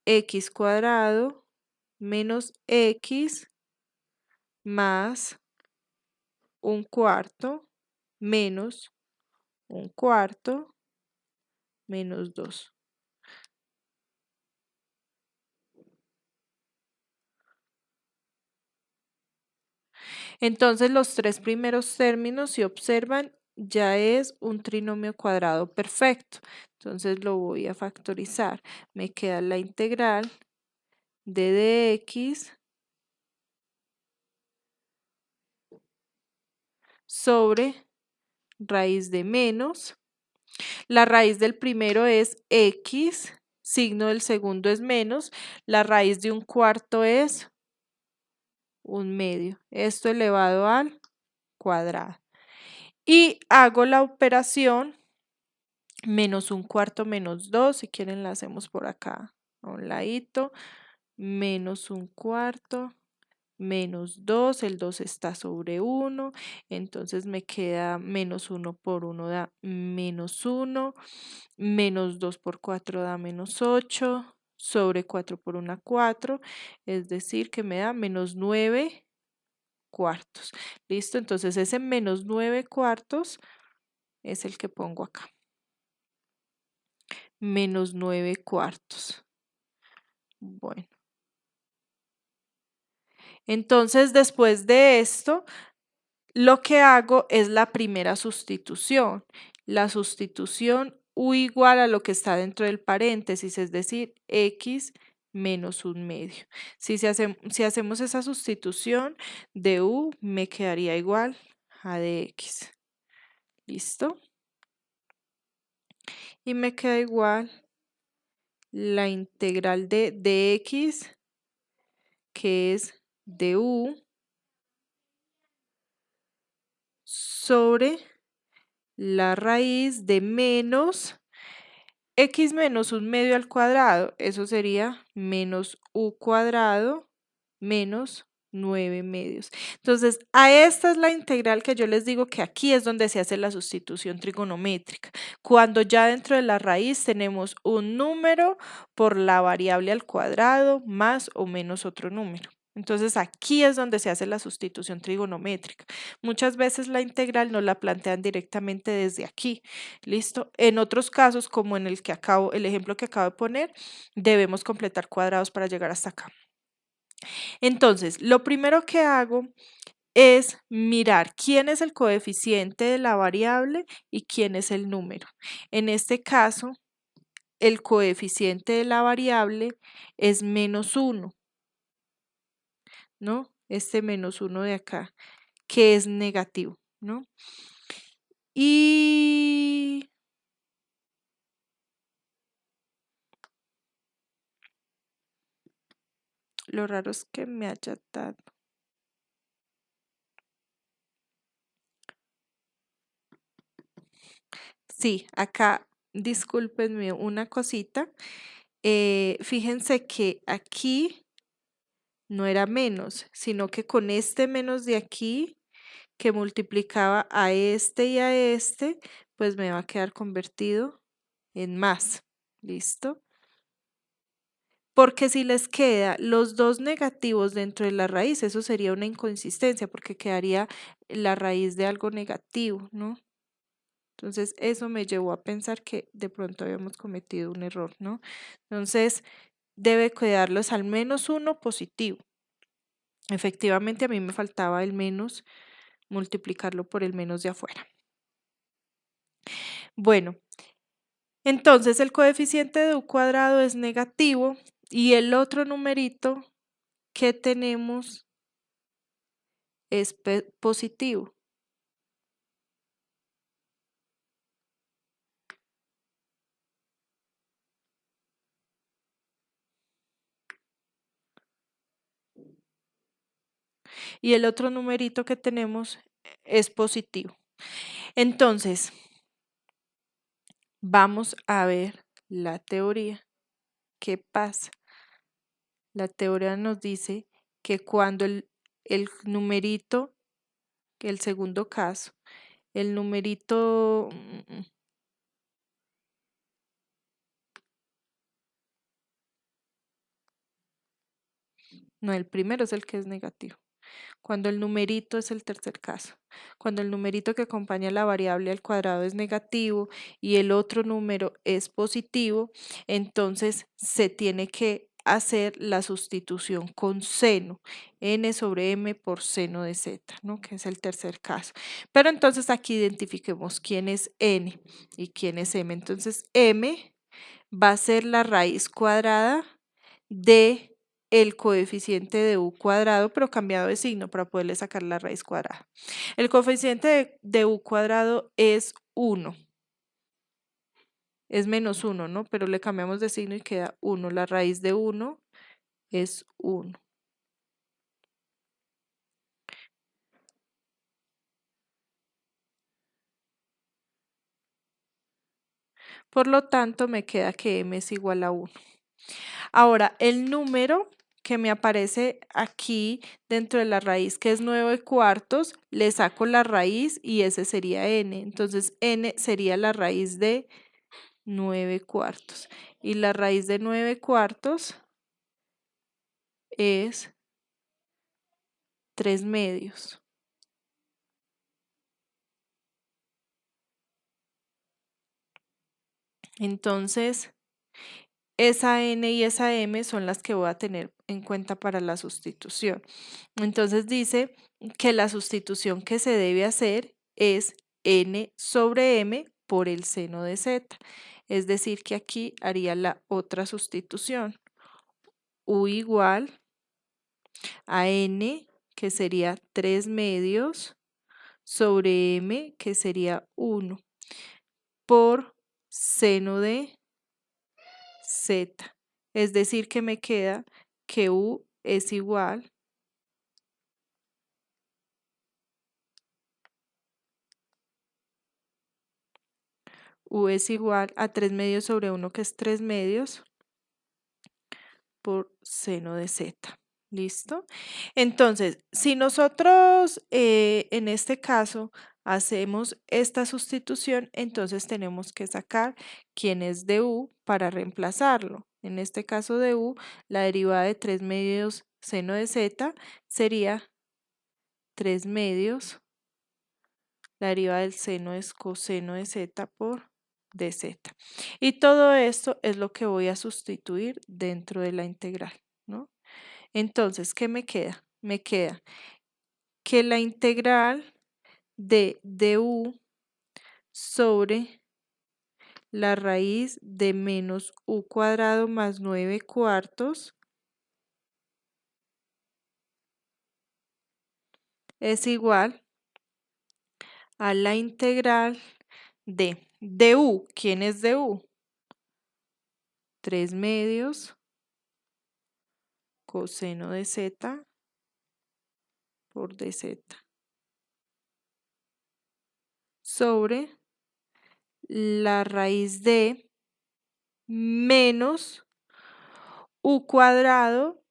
x cuadrado menos x más un cuarto menos un cuarto menos 2. Entonces los tres primeros términos, si observan, ya es un trinomio cuadrado perfecto. Entonces lo voy a factorizar. Me queda la integral de dx sobre raíz de menos. La raíz del primero es x, signo del segundo es menos, la raíz de un cuarto es un medio. Esto elevado al cuadrado. Y hago la operación menos un cuarto menos 2, si quieren la hacemos por acá a un ladito, menos un cuarto menos 2, el 2 está sobre 1, entonces me queda menos 1 por 1 da menos 1, menos 2 por 4 da menos 8, sobre 4 por 1, 4, es decir, que me da menos 9 cuartos. ¿Listo? Entonces ese menos 9 cuartos es el que pongo acá. Menos 9 cuartos. Bueno. Entonces, después de esto, lo que hago es la primera sustitución. La sustitución u igual a lo que está dentro del paréntesis, es decir, x menos 1/2. Si hacemos esa sustitución, de u me quedaría igual a de x. ¿Listo? Y me queda igual la integral de dx, que es du sobre la raíz de menos x menos 1/2 al cuadrado. Eso sería menos u cuadrado menos 9/2. Entonces, a esta es la integral que yo les digo que aquí es donde se hace la sustitución trigonométrica. Cuando ya dentro de la raíz tenemos un número por la variable al cuadrado más o menos otro número. Entonces, aquí es donde se hace la sustitución trigonométrica. Muchas veces la integral no la plantean directamente desde aquí. ¿Listo? En otros casos, como en el ejemplo que acabo de poner, debemos completar cuadrados para llegar hasta acá. Entonces, lo primero que hago es mirar quién es el coeficiente de la variable y quién es el número. En este caso, el coeficiente de la variable es menos 1, ¿no? Este menos 1 de acá, que es negativo, ¿no? Y lo raro es que me haya dado. Sí, acá, discúlpenme una cosita. Fíjense que aquí no era menos, sino que con este menos de aquí, que multiplicaba a este y a este, pues me va a quedar convertido en más. ¿Listo? Porque si les queda los dos negativos dentro de la raíz, eso sería una inconsistencia, porque quedaría la raíz de algo negativo, ¿no? Entonces, eso me llevó a pensar que de pronto habíamos cometido un error, ¿no? Entonces, debe quedarlos al menos uno positivo. Efectivamente, a mí me faltaba el menos, multiplicarlo por el menos de afuera. Bueno, entonces el coeficiente de u cuadrado es negativo y el otro numerito que tenemos es positivo. Y el otro numerito que tenemos es positivo. Entonces, vamos a ver la teoría. ¿Qué pasa? La teoría nos dice que cuando el numerito, que el segundo caso, el numerito, no, el primero es el que es negativo. Cuando el numerito es el tercer caso. Cuando el numerito que acompaña la variable al cuadrado es negativo y el otro número es positivo, entonces se tiene que hacer la sustitución con seno, n sobre m por seno de z, ¿no? Que es el tercer caso. Pero entonces aquí identifiquemos quién es n y quién es m. Entonces m va a ser la raíz cuadrada de el coeficiente de u cuadrado, pero cambiado de signo para poderle sacar la raíz cuadrada. El coeficiente de u cuadrado es 1. Es menos 1, ¿no? Pero le cambiamos de signo y queda 1. La raíz de 1 es 1. Por lo tanto, me queda que m es igual a 1. Ahora, el número que me aparece aquí dentro de la raíz, que es 9 cuartos, le saco la raíz y ese sería n. Entonces, n sería la raíz de 9 cuartos. Y la raíz de 9 cuartos es 3 medios. Entonces, esa n y esa m son las que voy a tener en cuenta para la sustitución. Entonces dice que la sustitución que se debe hacer es n sobre m por el seno de z. Es decir, que aquí haría la otra sustitución. U igual a n, que sería 3 medios, sobre m, que sería 1, por seno de z. Es decir, que me queda que u es igual a 3 medios sobre 1, que es 3 medios, por seno de z. ¿Listo? Entonces, si nosotros en este caso hacemos esta sustitución, entonces tenemos que sacar quién es de u para reemplazarlo. En este caso de u, la derivada de 3 medios seno de z sería 3 medios, la derivada del seno es coseno de z por dz. Y todo esto es lo que voy a sustituir dentro de la integral, ¿no? Entonces, ¿qué me queda? Me queda que la integral de du sobre la raíz de menos u cuadrado más 9 cuartos es igual a la integral de du. ¿Quién es du? 3 medios coseno de z por dz sobre la raíz de menos u cuadrado,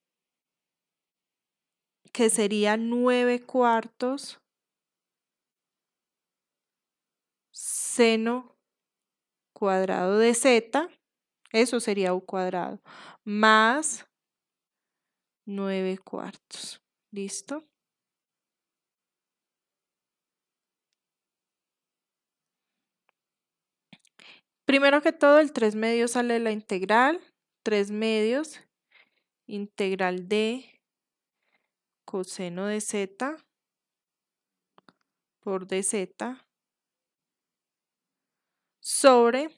que sería 9 cuartos, seno cuadrado de z, eso sería u cuadrado, más 9 cuartos. ¿Listo? Primero que todo, el 3 medios sale de la integral. 3 medios, integral de coseno de z por dz sobre,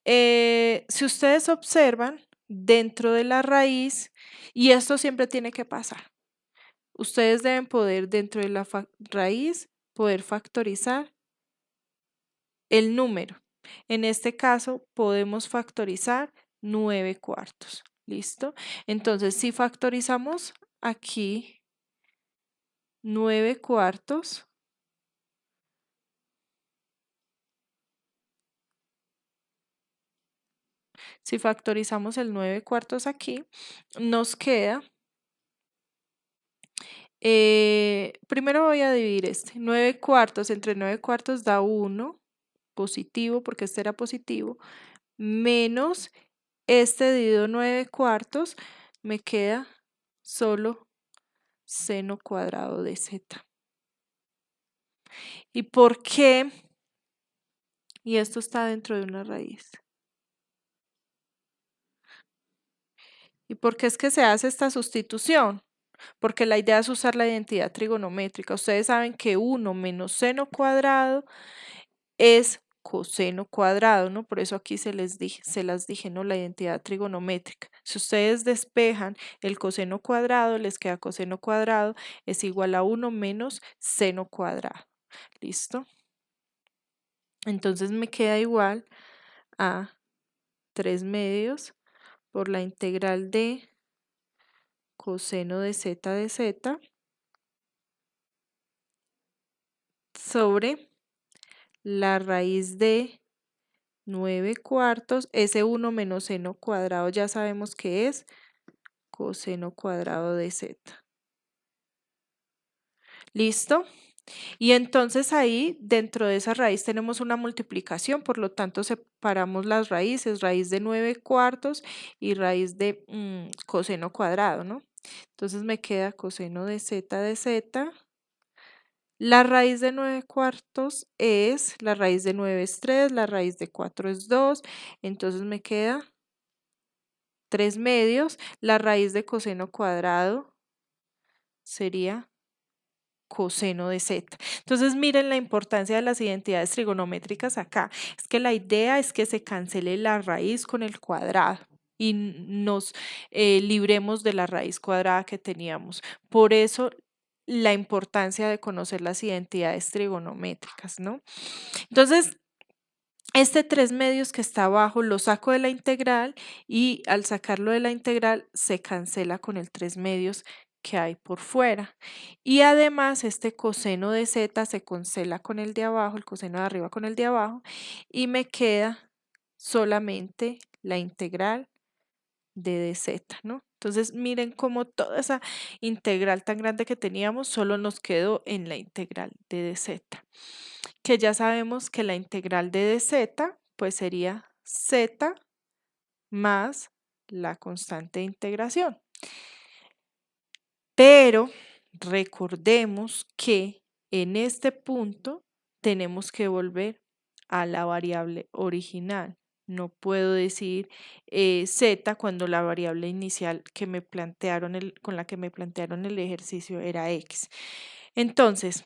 si ustedes observan, dentro de la raíz, y esto siempre tiene que pasar, ustedes deben poder, dentro de la raíz, poder factorizar el número. En este caso, podemos factorizar 9 cuartos. ¿Listo? Entonces, si factorizamos aquí 9 cuartos, si factorizamos el 9 cuartos aquí, nos queda, primero voy a dividir este, 9 cuartos entre 9 cuartos da 1, positivo, porque este era positivo, menos este dividido 9 cuartos, me queda solo seno cuadrado de z. ¿Y por qué? Y esto está dentro de una raíz. ¿Y por qué es que se hace esta sustitución? Porque la idea es usar la identidad trigonométrica. Ustedes saben que 1 menos seno cuadrado es coseno cuadrado, ¿no? Por eso aquí se las dije, ¿no? La identidad trigonométrica. Si ustedes despejan el coseno cuadrado, les queda coseno cuadrado es igual a 1 menos seno cuadrado. ¿Listo? Entonces me queda igual a 3 medios por la integral de coseno de z sobre la raíz de 9 cuartos, ese 1 menos seno cuadrado ya sabemos que es coseno cuadrado de z. ¿Listo? Y entonces ahí dentro de esa raíz tenemos una multiplicación, por lo tanto separamos las raíces, raíz de 9/4 y raíz de coseno cuadrado, ¿no? Entonces me queda coseno de z. La raíz de 9/4 es, la raíz de 9 es 3, la raíz de 4 es 2, entonces me queda 3/2. La raíz de coseno cuadrado sería coseno de z. Entonces miren la importancia de las identidades trigonométricas acá. Es que la idea es que se cancele la raíz con el cuadrado y nos libremos de la raíz cuadrada que teníamos. Por eso la importancia de conocer las identidades trigonométricas, ¿no? Entonces, este 3/2 que está abajo lo saco de la integral y al sacarlo de la integral se cancela con el 3/2 que hay por fuera. Y además este coseno de z se cancela con el de abajo, el coseno de arriba con el de abajo, y me queda solamente la integral de dz, ¿no? Entonces miren cómo toda esa integral tan grande que teníamos solo nos quedó en la integral de dz, que ya sabemos que la integral de dz pues sería z más la constante de integración. Pero recordemos que en este punto tenemos que volver a la variable original. No puedo decir z cuando la variable inicial que me plantearon con la que me plantearon el ejercicio era x. Entonces,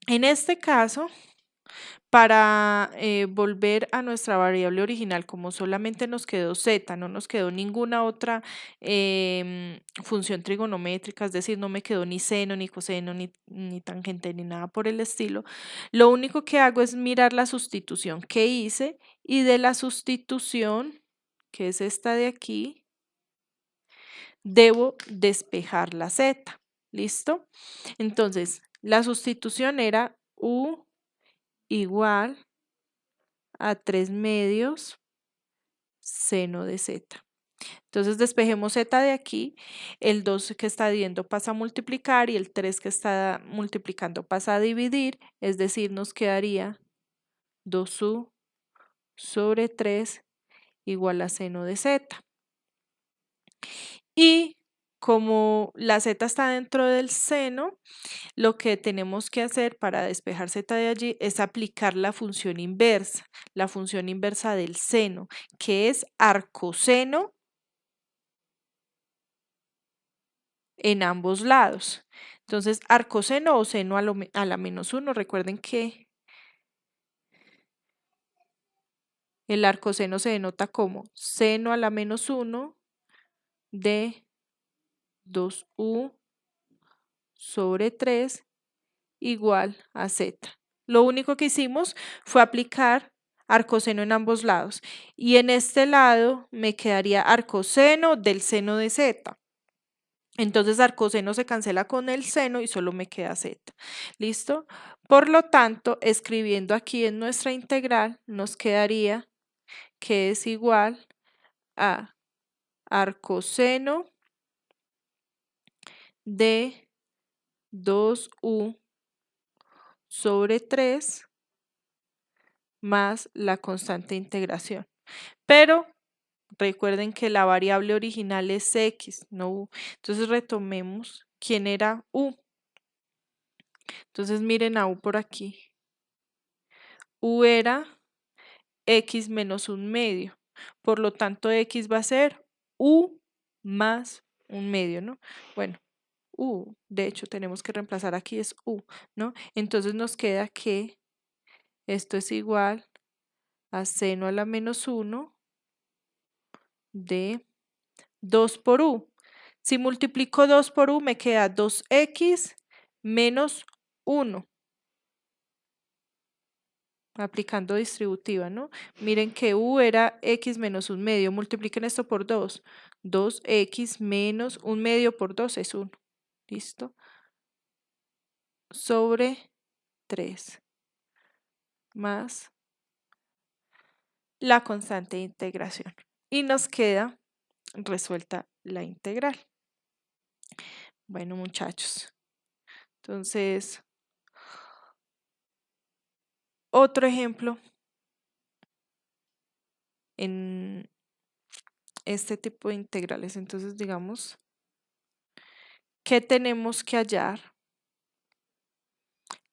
en este caso, para volver a nuestra variable original, como solamente nos quedó z, no nos quedó ninguna otra función trigonométrica, es decir, no me quedó ni seno, ni coseno, ni tangente, ni nada por el estilo, lo único que hago es mirar la sustitución que hice y de la sustitución, que es esta de aquí, debo despejar la z. ¿Listo? Entonces, la sustitución era u igual a 3/2 seno de z. Entonces despejemos z de aquí, el 2 que está dividiendo pasa a multiplicar y el 3 que está multiplicando pasa a dividir, es decir, nos quedaría 2u sobre 3 igual a seno de z. Y como la z está dentro del seno, lo que tenemos que hacer para despejar z de allí es aplicar la función inversa del seno, que es arcoseno en ambos lados. Entonces, arcoseno o seno a la -1, recuerden que el arcoseno se denota como seno a la -1 de 2u sobre 3 igual a z. Lo único que hicimos fue aplicar arcoseno en ambos lados. Y en este lado me quedaría arcoseno del seno de z. Entonces arcoseno se cancela con el seno y solo me queda z. ¿Listo? Por lo tanto, escribiendo aquí en nuestra integral, nos quedaría que es igual a arcoseno de 2u sobre 3 más la constante de integración. Pero recuerden que la variable original es x, no u. Entonces retomemos quién era u. Entonces miren a u por aquí. U era x menos 1/2. Por lo tanto, x va a ser u más 1/2, ¿no? Bueno, u, de hecho, tenemos que reemplazar aquí es u, ¿no? Entonces nos queda que esto es igual a seno a la -1 de 2 por u. Si multiplico 2 por u, me queda 2x menos 1. Aplicando distributiva, ¿no? Miren que u era x menos 1/2. Multipliquen esto por 2. 2x menos 1/2 por 2 es 1. ¿Listo? Sobre 3 más la constante de integración. Y nos queda resuelta la integral. Bueno, muchachos. Entonces, otro ejemplo en este tipo de integrales. Entonces, digamos, ¿qué tenemos que hallar?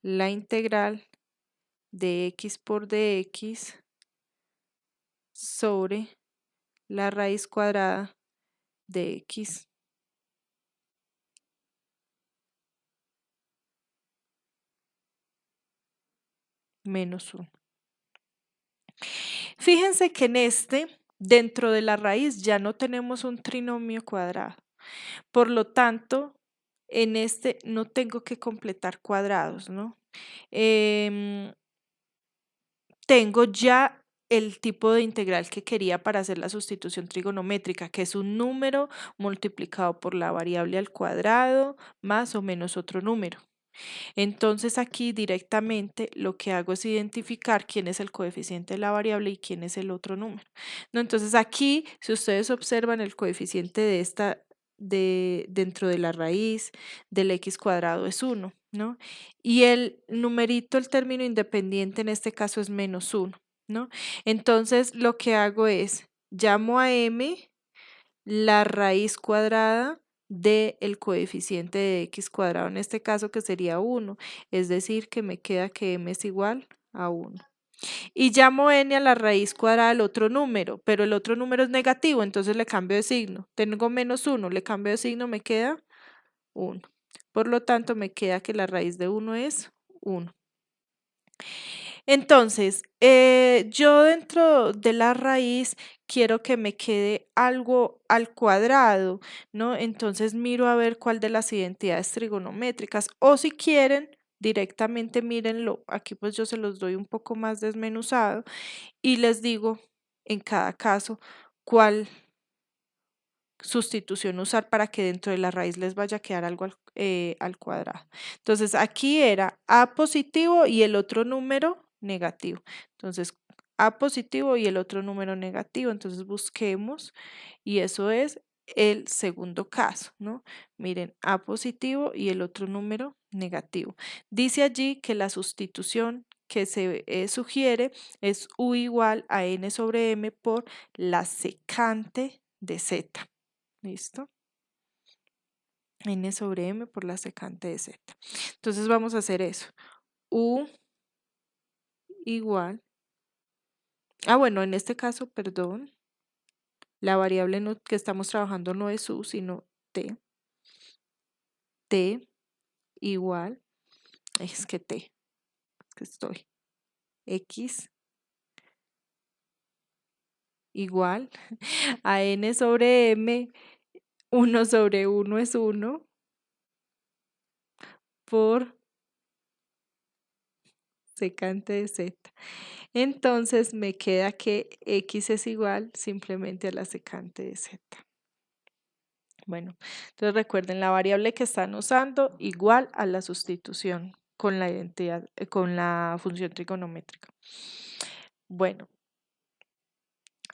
La integral de x por dx sobre la raíz cuadrada de x menos 1. Fíjense que dentro de la raíz, ya no tenemos un trinomio cuadrado. Por lo tanto, en este no tengo que completar cuadrados, ¿no? Tengo ya el tipo de integral que quería para hacer la sustitución trigonométrica, que es un número multiplicado por la variable al cuadrado más o menos otro número. Entonces aquí directamente lo que hago es identificar quién es el coeficiente de la variable y quién es el otro número. ¿No? Entonces aquí, si ustedes observan el coeficiente dentro de la raíz del x cuadrado es 1, ¿no? Y el numerito, el término independiente en este caso es menos 1, ¿no? Entonces lo que hago es, llamo a m la raíz cuadrada del coeficiente de x cuadrado, en este caso que sería 1, es decir, que me queda que m es igual a 1. Y llamo n a la raíz cuadrada del otro número, pero el otro número es negativo, entonces le cambio de signo. Tengo menos 1, le cambio de signo, me queda 1. Por lo tanto, me queda que la raíz de 1 es 1. Entonces, yo dentro de la raíz quiero que me quede algo al cuadrado, ¿no? Entonces miro a ver cuál de las identidades trigonométricas, o si quieren, directamente mírenlo, aquí pues yo se los doy un poco más desmenuzado y les digo en cada caso cuál sustitución usar para que dentro de la raíz les vaya a quedar algo al cuadrado. Entonces aquí era a positivo y el otro número negativo. Entonces a positivo y el otro número negativo. Entonces busquemos y eso es el segundo caso, ¿no? Miren, a positivo y el otro número negativo. Dice allí que la sustitución que se sugiere es u igual a n sobre m por la secante de z. ¿Listo? N sobre m por la secante de z. Entonces vamos a hacer eso. U igual. Bueno, en este caso, perdón, la variable que estamos trabajando no es u, sino t. T igual, es que t, que estoy, x igual a n sobre m, 1 sobre 1 es 1 por secante de z. Entonces me queda que x es igual simplemente a la secante de z. Bueno, entonces recuerden la variable que están usando igual a la sustitución con la identidad, con la función trigonométrica. Bueno,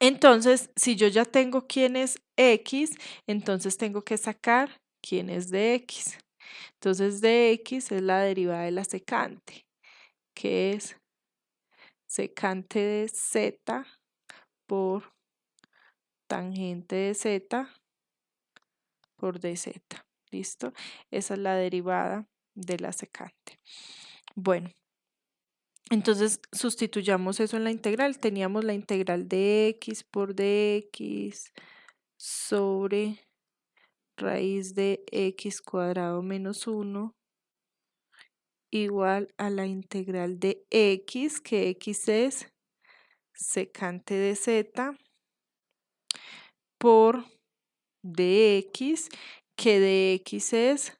entonces si yo ya tengo quién es x, entonces tengo que sacar quién es de x. Entonces de x es la derivada de la secante, que es secante de z por tangente de z por dz. ¿Listo? Esa es la derivada de la secante. Bueno, entonces sustituyamos eso en la integral. Teníamos la integral de x por dx sobre raíz de x cuadrado menos 1 igual a la integral de x, que x es secante de z por dx, que dx es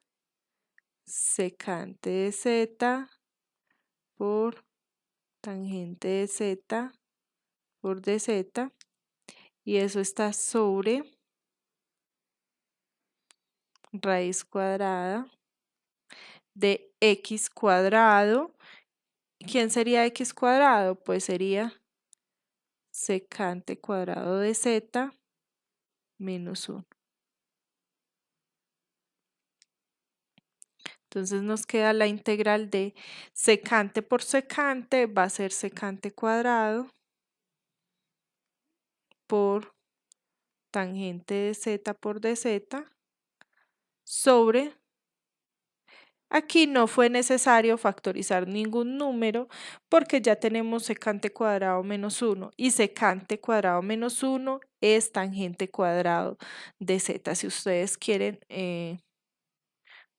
secante de z por tangente de z por dz, y eso está sobre raíz cuadrada de x cuadrado. ¿Quién sería x cuadrado? Pues sería secante cuadrado de z menos 1. Entonces nos queda la integral de secante por secante, va a ser secante cuadrado por tangente de z por dz sobre, aquí no fue necesario factorizar ningún número porque ya tenemos secante cuadrado menos 1 y secante cuadrado menos 1 es tangente cuadrado de z. Si ustedes quieren,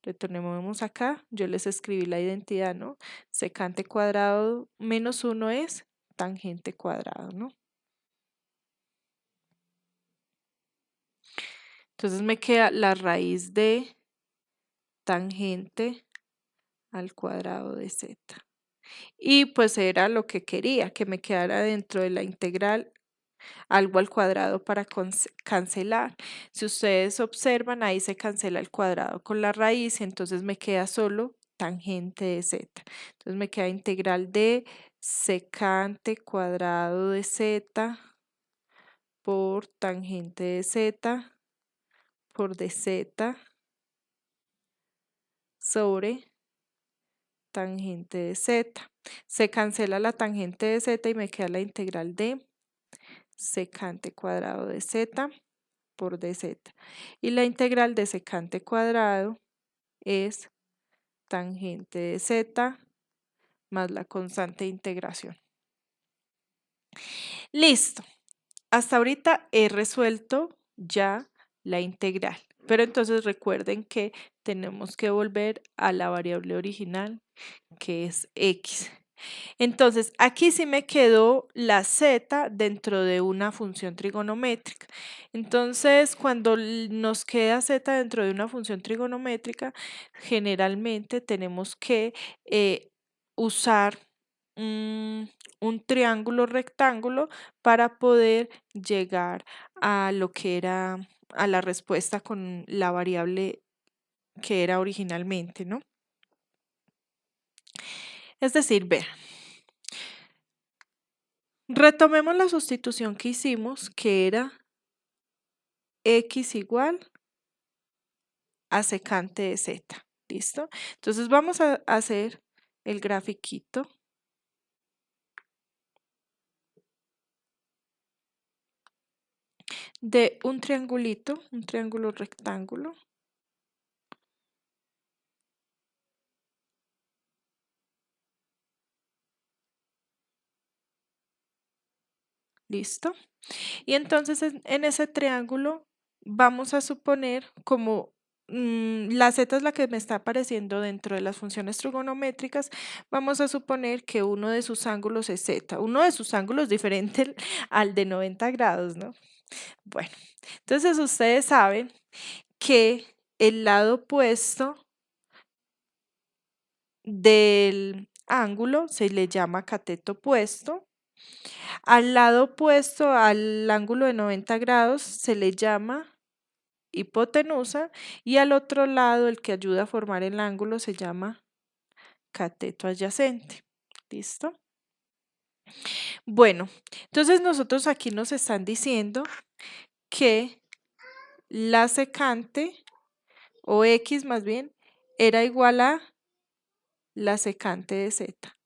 retornemos acá, yo les escribí la identidad, ¿no? Secante cuadrado menos 1 es tangente cuadrado, ¿no? Entonces me queda la raíz de tangente al cuadrado de z. Y pues era lo que quería, que me quedara dentro de la integral algo al cuadrado para cancelar. Si ustedes observan, ahí se cancela el cuadrado con la raíz, entonces me queda solo tangente de z. Entonces me queda integral de secante cuadrado de z por tangente de z por dz sobre tangente de z. Se cancela la tangente de z y me queda la integral de secante cuadrado de z por dz. Y la integral de secante cuadrado es tangente de z más la constante de integración. Listo. Hasta ahorita he resuelto ya la integral. Pero entonces recuerden que tenemos que volver a la variable original, que es x. Entonces, aquí sí me quedó la z dentro de una función trigonométrica. Entonces, cuando nos queda z dentro de una función trigonométrica, generalmente tenemos que usar un triángulo rectángulo para poder llegar a lo que era, a la respuesta con la variable que era originalmente, ¿no? Es decir, vean. Retomemos la sustitución que hicimos, que era x igual a secante de z. ¿Listo? Entonces vamos a hacer el grafiquito. De un triangulito, un triángulo rectángulo. ¿Listo? Y entonces en ese triángulo vamos a suponer como la z es la que me está apareciendo dentro de las funciones trigonométricas, vamos a suponer que uno de sus ángulos es z, uno de sus ángulos diferente al de 90 grados, ¿no? Bueno, entonces ustedes saben que el lado opuesto del ángulo se le llama cateto opuesto. Al lado opuesto al ángulo de 90 grados se le llama hipotenusa y al otro lado, el que ayuda a formar el ángulo, se llama cateto adyacente. ¿Listo? Bueno, entonces nosotros aquí nos están diciendo que la secante, o x más bien, era igual a la secante de z.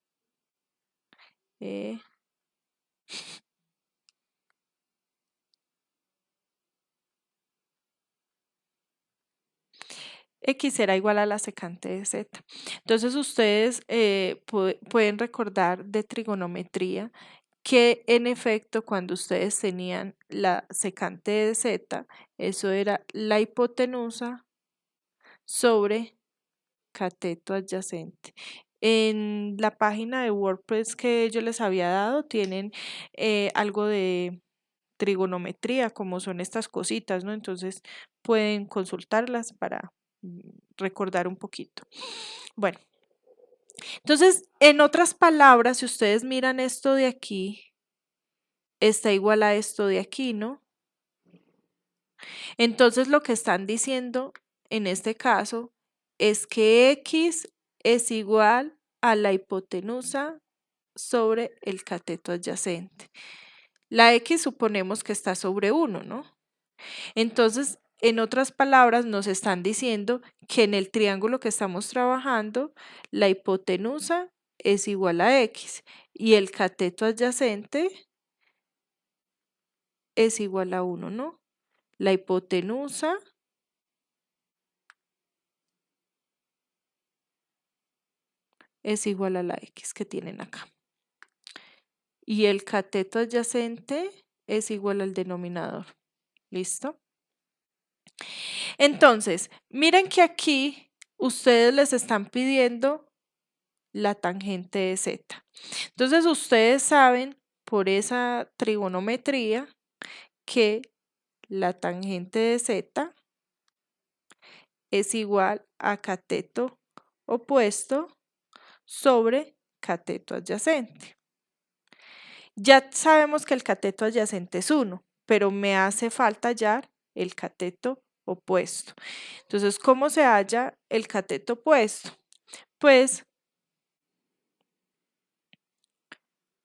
X era igual a la secante de z. Entonces ustedes pueden recordar de trigonometría que en efecto cuando ustedes tenían la secante de z, eso era la hipotenusa sobre cateto adyacente. En la página de WordPress que yo les había dado tienen algo de trigonometría, como son estas cositas, ¿no? Entonces pueden consultarlas para recordar un poquito. Bueno, entonces, en otras palabras, si ustedes miran esto de aquí, está igual a esto de aquí, ¿no? Entonces, lo que están diciendo en este caso es que x es igual a la hipotenusa sobre el cateto adyacente. La x suponemos que está sobre 1, ¿no? Entonces, En otras palabras, nos están diciendo que en el triángulo que estamos trabajando, la hipotenusa es igual a X y el cateto adyacente es igual a 1, ¿no? La hipotenusa es igual a la X que tienen acá. Y el cateto adyacente es igual al denominador. ¿Listo? Entonces, miren que aquí ustedes les están pidiendo la tangente de Z. Entonces, ustedes saben por esa trigonometría que la tangente de Z es igual a cateto opuesto sobre cateto adyacente. Ya sabemos que el cateto adyacente es 1, pero me hace falta hallar el cateto opuesto. Entonces, ¿cómo se halla el cateto opuesto? Pues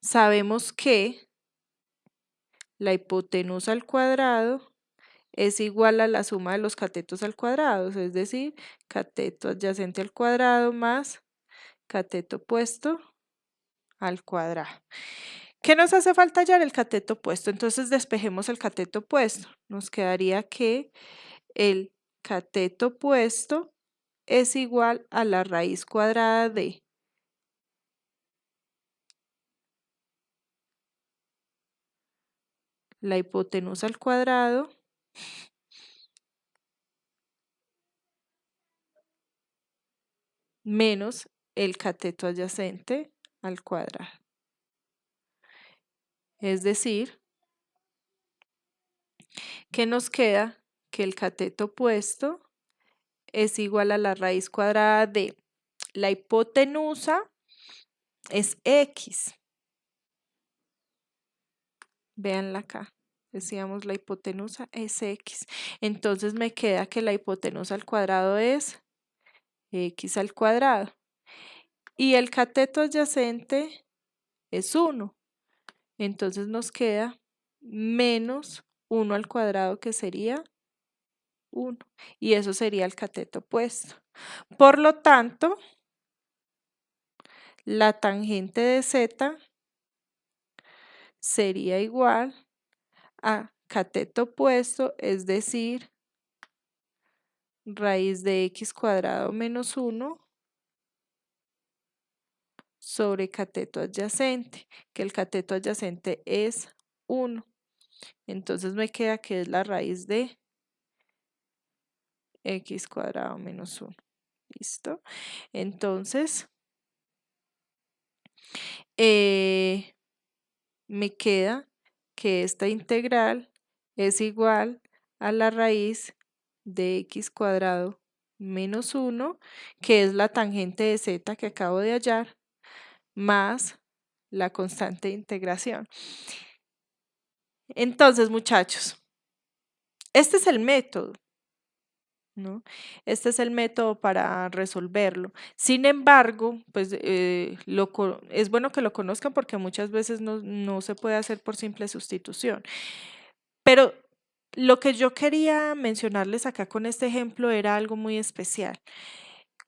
sabemos que la hipotenusa al cuadrado es igual a la suma de los catetos al cuadrado, es decir, cateto adyacente al cuadrado más cateto opuesto al cuadrado. ¿Qué nos hace falta hallar? El cateto opuesto. Entonces despejemos el cateto opuesto. Nos quedaría que el cateto opuesto es igual a la raíz cuadrada de la hipotenusa al cuadrado menos el cateto adyacente al cuadrado. Es decir, que nos queda que el cateto opuesto es igual a la raíz cuadrada de la hipotenusa es X. Véanla acá. Decíamos la hipotenusa es X. Entonces me queda que la hipotenusa al cuadrado es X al cuadrado. Y el cateto adyacente es 1. Entonces nos queda menos 1 al cuadrado, que sería 1. Y eso sería el cateto opuesto. Por lo tanto, la tangente de Z sería igual a cateto opuesto, es decir, raíz de X cuadrado menos 1 sobre cateto adyacente, que el cateto adyacente es 1. Entonces me queda que es la raíz de X cuadrado menos 1. ¿Listo? Entonces, me queda que esta integral es igual a la raíz de X cuadrado menos 1, que es la tangente de Z que acabo de hallar, más la constante de integración. Entonces, muchachos, este es el método, ¿no? Este es el método para resolverlo. Sin embargo, pues es bueno que lo conozcan porque muchas veces no se puede hacer por simple sustitución. Pero lo que yo quería mencionarles acá con este ejemplo era algo muy especial.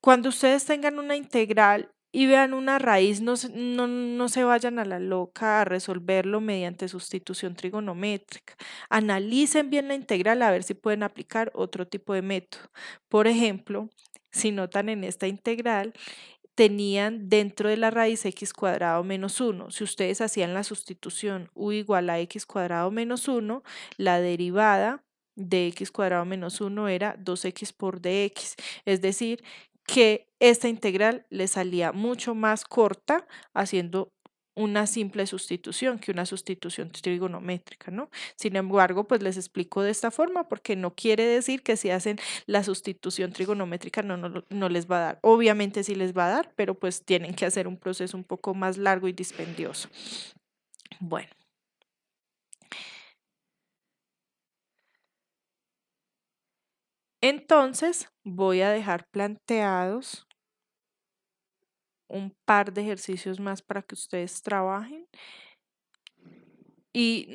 Cuando ustedes tengan una integral y vean una raíz, no se vayan a la loca a resolverlo mediante sustitución trigonométrica. Analicen bien la integral a ver si pueden aplicar otro tipo de método. Por ejemplo, si notan en esta integral, tenían dentro de la raíz x cuadrado menos 1. Si ustedes hacían la sustitución u igual a x cuadrado menos 1, la derivada de x cuadrado menos 1 era 2x por dx. Es decir, que esta integral le salía mucho más corta haciendo una simple sustitución que una sustitución trigonométrica, ¿no? Sin embargo, pues les explico de esta forma porque no quiere decir que si hacen la sustitución trigonométrica no les va a dar. Obviamente sí les va a dar, pero pues tienen que hacer un proceso un poco más largo y dispendioso. Bueno. Entonces voy a dejar planteados un par de ejercicios más para que ustedes trabajen y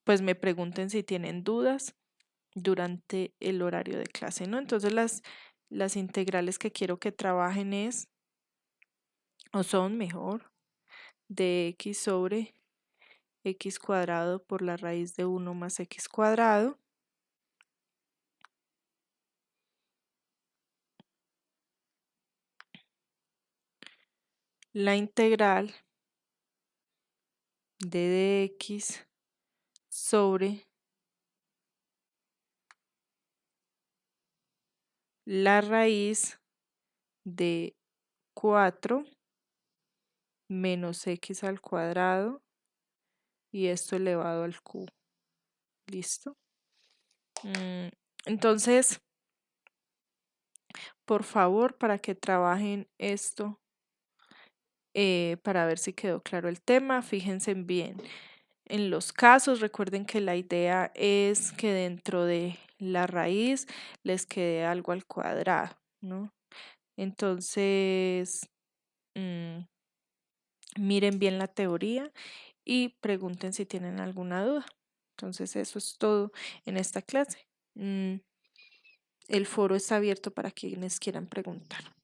pues me pregunten si tienen dudas. durante el horario de clase, ¿no? Entonces las integrales que quiero que trabajen es, o son mejor, de x sobre x cuadrado por la raíz de 1 más x cuadrado, la integral de dx sobre la raíz de 4 menos x al cuadrado y esto elevado al cubo. ¿Listo? Entonces, por favor, para que trabajen esto, para ver si quedó claro el tema, fíjense bien en los casos. Recuerden que la idea es que dentro de la raíz les quede algo al cuadrado, ¿no? Entonces, miren bien la teoría y pregunten si tienen alguna duda. Entonces, eso es todo en esta clase. El foro está abierto para quienes quieran preguntar.